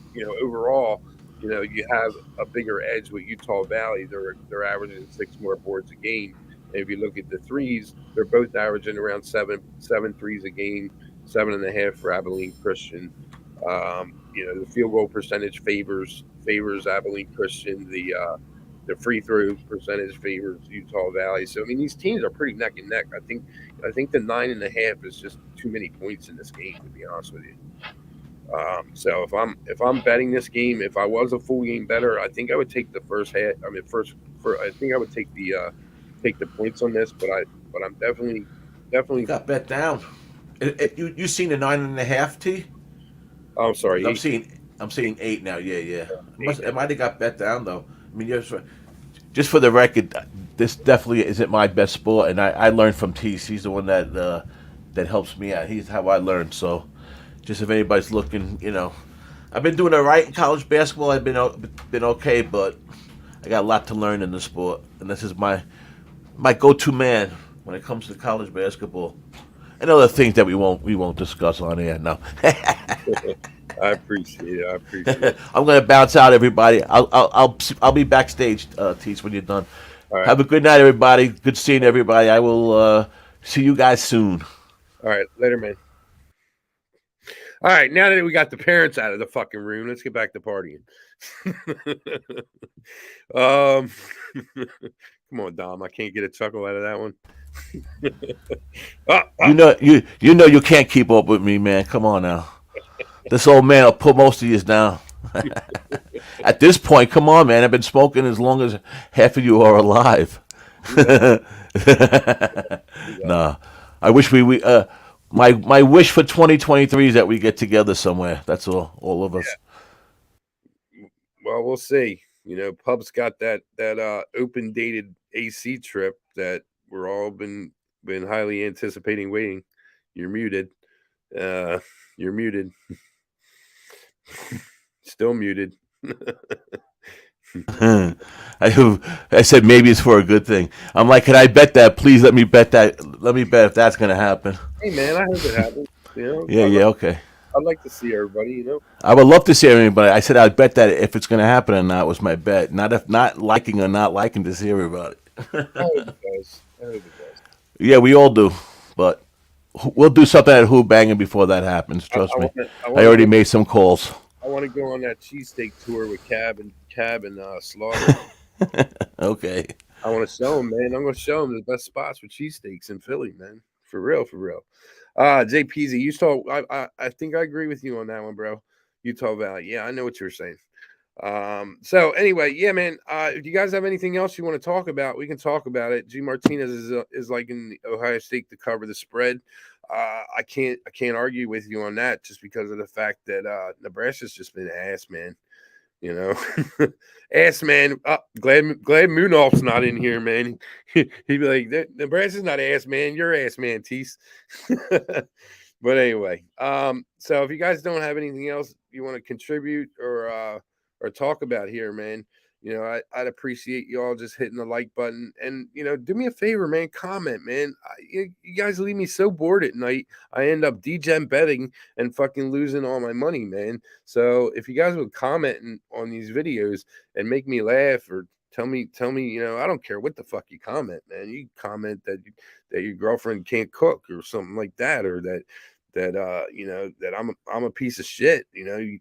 overall, you have a bigger edge with Utah Valley. They're averaging 6 more boards a game. And if you look at the threes, they're both averaging around seven threes a game, 7.5 for Abilene Christian. The field goal percentage favors Abilene Christian. The free throw percentage favors Utah Valley. So I mean, these teams are pretty neck and neck. I think the 9.5 is just too many points in this game, to be honest with you. So if I'm betting this game, if I was a full game better, I think I would take the first half. I mean, I think I would take the points on this, but I'm You definitely. got bet down. You seen a 9.5 T? Oh, I'm Because sorry, I'm seeing 8 now. Yeah, yeah. eight It now. might have got bet down though. I mean, just for the record, this definitely isn't my best sport, and I learned from Tease. He's the one that helps me out. He's how I learned. So, just if anybody's looking, I've been doing all right in college basketball. I've been okay, but I got a lot to learn in the sport, and this is my go-to man when it comes to college basketball and other things that we won't discuss on air. No. I appreciate it. I appreciate it. I'm gonna bounce out, everybody. I'll be backstage, Teach, when you're done. All right, Have a good night, everybody. Good seeing everybody. I will see you guys soon. all right, later, man. All right, now that we got the parents out of the fucking room, let's get back to partying. um, come on, Dom. I can't get a chuckle out of that one. ah, You ah. know you can't keep up with me, man. Come on now. This old man will put most of you down. At this point, come on, man. I've been smoking as long as half of you are alive. You got it. You got it. Nah, I wish my wish for 2023 is that we get together somewhere. That's all of us. Well, we'll see. Pub's got that open dated AC trip that we're all been highly anticipating waiting. You're muted. Uh, you're muted. Still muted. I I said maybe it's for a good thing. I'm like, can I bet that? Please let me bet that. Let me bet if that's gonna happen. Hey, man, I hope it happens. Yeah, yeah, okay. I'd like to see everybody. I would love to see everybody. I said I'd bet that if it's gonna happen or not was my bet. Not if not liking or not liking to see everybody. I hope it does. I hope it does. Yeah, we all do, but we'll do something at Who-Bangin before that happens. I Trust me. want to. I I want to already go. made some calls. I want to go on that cheesesteak tour with Cab and Slaughter. Okay. I want to show them, man. I'm going to show them the best spots for cheesesteaks in Philly, man. For real, for real. JPZ, Utah. I think I agree with you on that one, bro. Utah Valley. Yeah, I know what you're saying. So anyway, yeah, man. If you guys have anything else you want to talk about, we can talk about it. G Martinez is like in Ohio State to cover the spread. I can't argue with you on that just because of the fact that Nebraska's just been ass, man. You know, ass man. Glad Munoff's not in here, man. He'd be like, Nebraska's not ass man. You're ass man, Tease. But anyway, so if you guys don't have anything else you want to contribute or talk about here, man, I'd appreciate you all just hitting the like button and do me a favor, man. Comment, man. You guys leave me so bored at night. I end up degen betting and fucking losing all my money, man. So if you guys would comment on these videos and make me laugh or tell me, I don't care what the fuck you comment, man. You comment that your girlfriend can't cook or something like that, or that that I'm a piece of shit.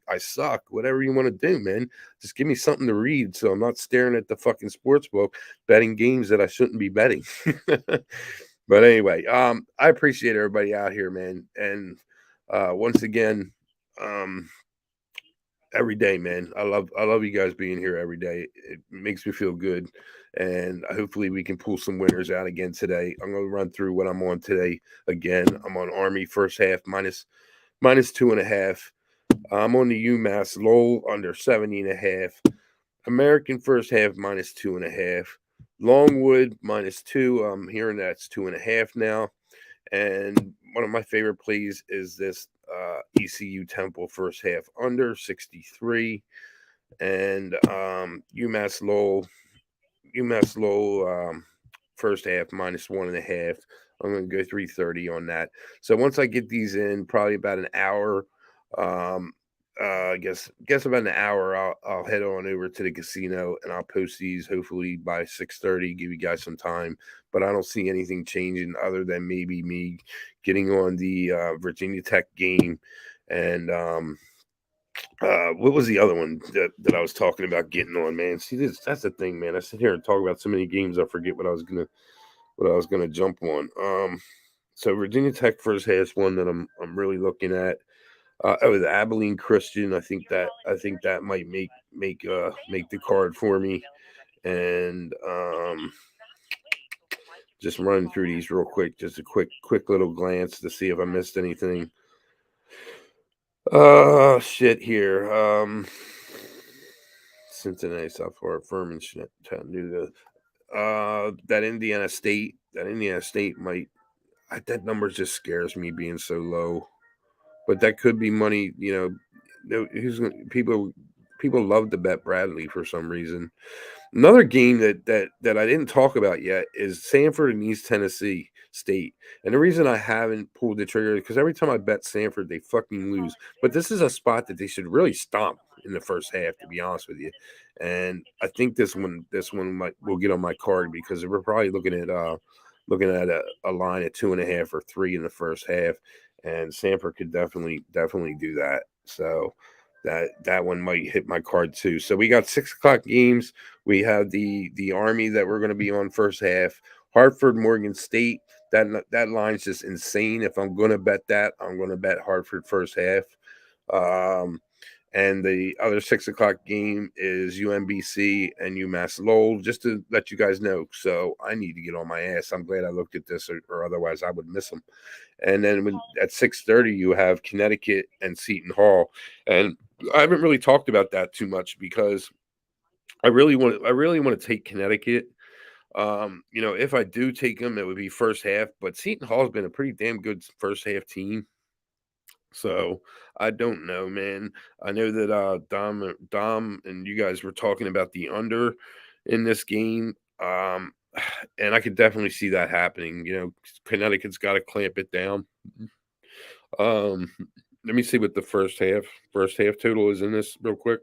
I suck. Whatever you want to do, man. Just give me something to read, so I'm not staring at the fucking sports book betting games that I shouldn't be betting. But anyway, I appreciate everybody out here, man, and once again, um, every day, man. I love you guys being here every day. It makes me feel good, and hopefully we can pull some winners out again today. I'm gonna run through what I'm on today again. I'm on Army first half minus 2.5. I'm on the UMass Lowell under 70.5. American first half minus 2.5. Longwood -2. I'm hearing that's 2.5 now. And one of my favorite plays is this ECU Temple first half under 63. And UMass Lowell first half -1.5. I'm going to go 330 on that. So once I get these in, probably about an hour, I guess about an hour, I'll head on over to the casino and I'll post these hopefully by 6:30. Give you guys some time, but I don't see anything changing other than maybe me getting on the Virginia Tech game and what was the other one that I was talking about getting on, man? See, that's the thing, man. I sit here and talk about so many games, I forget what I was gonna jump on. So Virginia Tech first half one that I'm really looking at. The Abilene Christian. I think that might make the card for me. And just running through these real quick, just a quick little glance to see if I missed anything. Shit here. Cincinnati, South Florida, Furman, Chattanooga. That Indiana State might. That number just scares me being so low. But that could be money. People love to bet Bradley for some reason. Another game that I didn't talk about yet is Sanford and East Tennessee State. And the reason I haven't pulled the trigger is because every time I bet Sanford, they fucking lose. But this is a spot that they should really stomp in the first half, to be honest with you. And I think this one will get on my card because we're probably looking at a line at 2.5 or 3 in the first half, and Sanford could definitely do that. So that one might hit my card too. So we got 6 o'clock games. We have the Army that we're going to be on first half. Hartford, Morgan State. That line's just insane. If I'm going to bet that, I'm going to bet Hartford first half. And the other 6 o'clock game is UMBC and UMass Lowell, just to let you guys know. So I need to get on my ass. I'm glad I looked at this, or otherwise I would miss them. And then at 6:30, you have Connecticut and Seton Hall. And I haven't really talked about that too much because I really want to take Connecticut. If I do take them, it would be first half. But Seton Hall's been a pretty damn good first half team. So I don't know, man. I know that Dom and you guys were talking about the under in this game. And I could definitely see that happening. Connecticut's got to clamp it down. Um, Let me see what the first half total is in this real quick,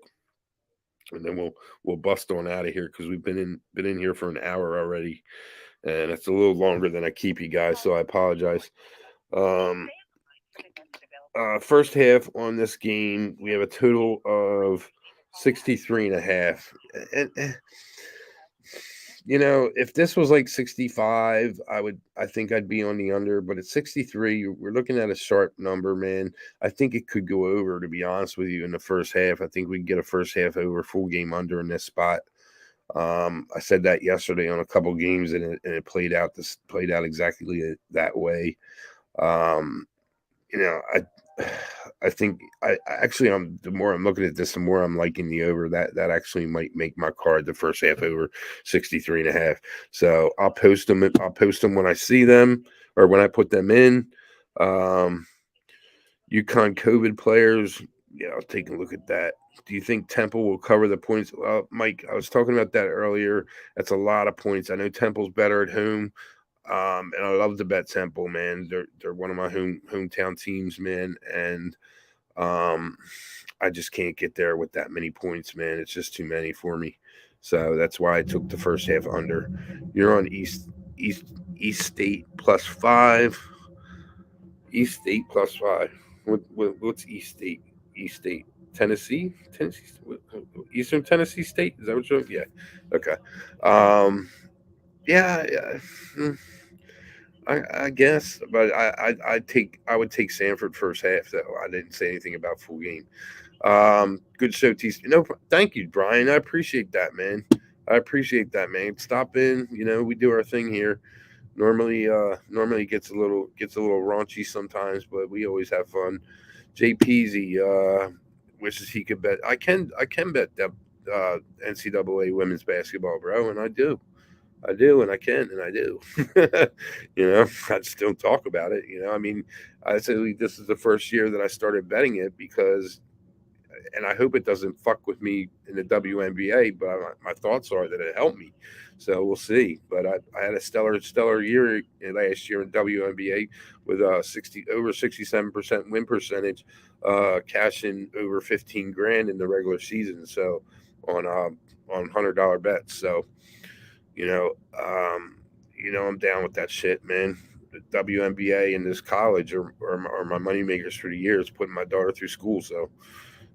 and then we'll bust on out of here because we've been in here for an hour already, and it's a little longer than I keep you guys, so I apologize. Um, First half on this game, we have a total of 63.5. And if this was like 65, I think I'd be on the under, but at 63, we're looking at a sharp number, man. I think it could go over, to be honest with you, in the first half. I think we can get a first half over, full game under in this spot. I said that yesterday on a couple games, and it played out exactly that way. Um, I think I'm the more I'm looking at this, the more I'm liking the over. That actually might make my card the first half over 63.5. So I'll post them. I'll post them when I see them or when I put them in. UConn COVID players. Yeah, I'll take a look at that. Do you think Temple will cover the points? Mike, I was talking about that earlier. That's a lot of points. I know Temple's better at home. And I love to bet Temple, man. They're one of my hometown teams, man. And I just can't get there with that many points, man. It's just too many for me. So that's why I took the first half under. You're on East State +5. East State +5. What's East State? East State, Tennessee, Eastern Tennessee State. Is that what you're? Yeah. Okay. Um. Yeah. Yeah. mm, I guess, but I would take Sanford first half though. I didn't say anything about full game. Good show, T. No, thank you, Brian. I appreciate that, man. I appreciate that, man. Stop in. We do our thing here. Normally gets a little raunchy sometimes, but we always have fun. Jay Peasy wishes he could bet. I can bet that NCAA women's basketball, bro, and I do. I do, and I can, and I do. I just don't talk about it. I mean, I say this is the first year that I started betting it because, and I hope it doesn't fuck with me in the WNBA, but my thoughts are that it helped me. So we'll see. But I had a stellar year last year in WNBA with 67% win percentage, cashing over 15 grand in the regular season. So on $100 bets. So you know, um, I'm down with that shit, man. The WNBA and this college are my money makers for the year. It's putting my daughter through school, so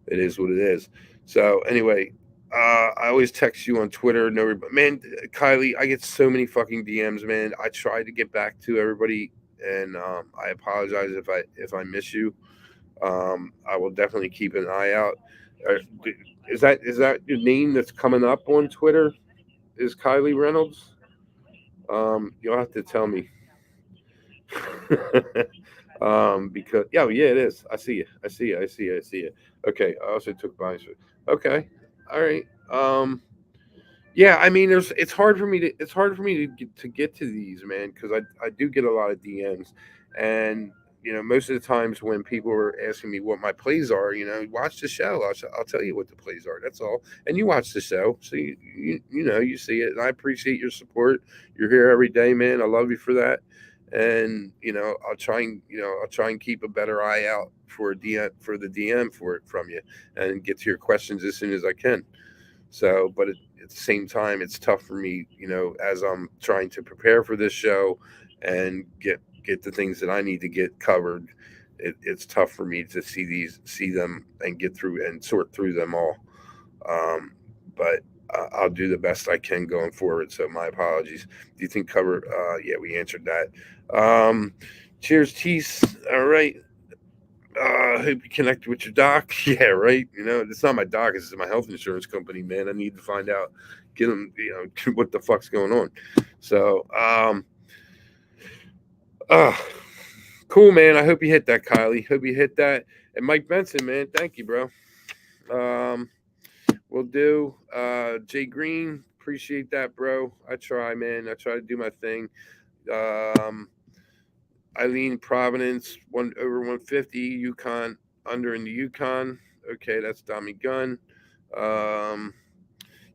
it is what it is. So anyway, I always text you on Twitter. No, man, Kylie, I get so many fucking DMs, man. I try to get back to everybody, and I apologize if I miss you. I will definitely keep an eye out. Uh, is that your name that's coming up on Twitter? Is Kylie Reynolds? You'll have to tell me. Because yeah, it is. I see it. I see it. I see it. I see it. Okay. I also took bias. Okay. All right. Yeah. I mean, it's hard for me to get to these, man, because I do get a lot of DMs, and most of the times when people are asking me what my plays are, watch the show. I'll tell you what the plays are. That's all. And you watch the show, so you see it. And I appreciate your support. You're here every day, man. I love you for that. And I'll try and keep a better eye out for the DM for it from you, and get to your questions as soon as I can. So, but at the same time, it's tough for me, as I'm trying to prepare for this show and get the things that I need to get covered. It's tough for me to see them, and get through and sort through them all. But I'll do the best I can going forward. So my apologies. Do you think cover? Yeah, we answered that. Cheers, Tease. All right. Hope you connected with your doc. Yeah, right. It's not my doc. It's my health insurance company, man. I need to find out, get them, what the fuck's going on. So, uh, cool, man. I hope you hit that, Kylie. Hope you hit that. And Mike Benson, man. Thank you, bro. Um, we'll do. Jay Green, appreciate that, bro. I try, man. I try to do my thing. Um, Eileen Providence, one over 150. Yukon under in the Yukon. Okay, that's Tommy Gunn. Um,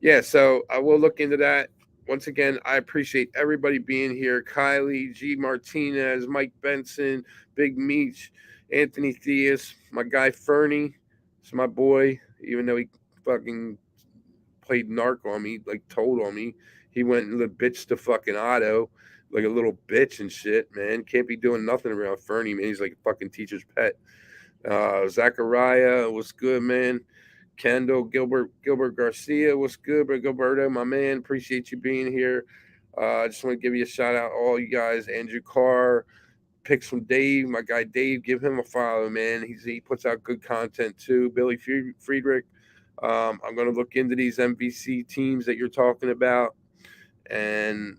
yeah, so I will look into that. Once again, I appreciate everybody being here. Kylie, G. Martinez, Mike Benson, Big Meech, Anthony Theus, my guy Fernie. It's my boy, even though he fucking played narc on me, like told on me. He went and bitched to fucking Otto like a little bitch and shit, man. Can't be doing nothing around Fernie, man. He's like a fucking teacher's pet. Zachariah, what's good, man? Kendall, Gilbert Garcia, what's good, bro? Gilberto, my man, appreciate you being here. I just want to give you a shout out, all you guys. Andrew Carr, picks from Dave, my guy Dave, give him a follow, man. He puts out good content too. Billy Friedrich, I'm going to look into these MVC teams that you're talking about, and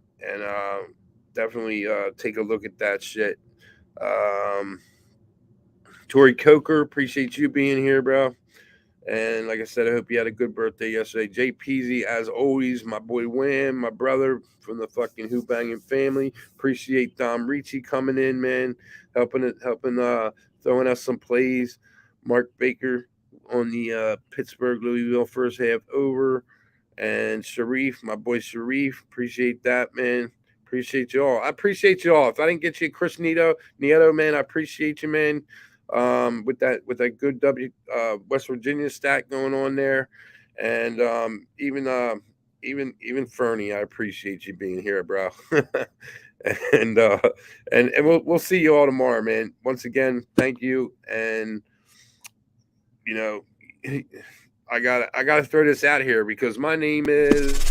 definitely take a look at that shit. Um, Tori Coker, appreciate you being here, bro. And like I said, I hope you had a good birthday yesterday. Jay Peasy, as always, my boy Wham, my brother from the fucking Who-Bangin family. Appreciate Dom Ricci coming in, man, helping throwing us some plays. Mark Baker on the Pittsburgh Louisville first half over. And Sharif, my boy Sharif, appreciate that, man. Appreciate you all. I appreciate you all. If I didn't get you Chris Nieto, man, I appreciate you, man. With that good West Virginia stat going on there, and even Fernie, I appreciate you being here, bro. and we'll see you all tomorrow, man. Once again, thank you, and you know, I gotta throw this out here because my name is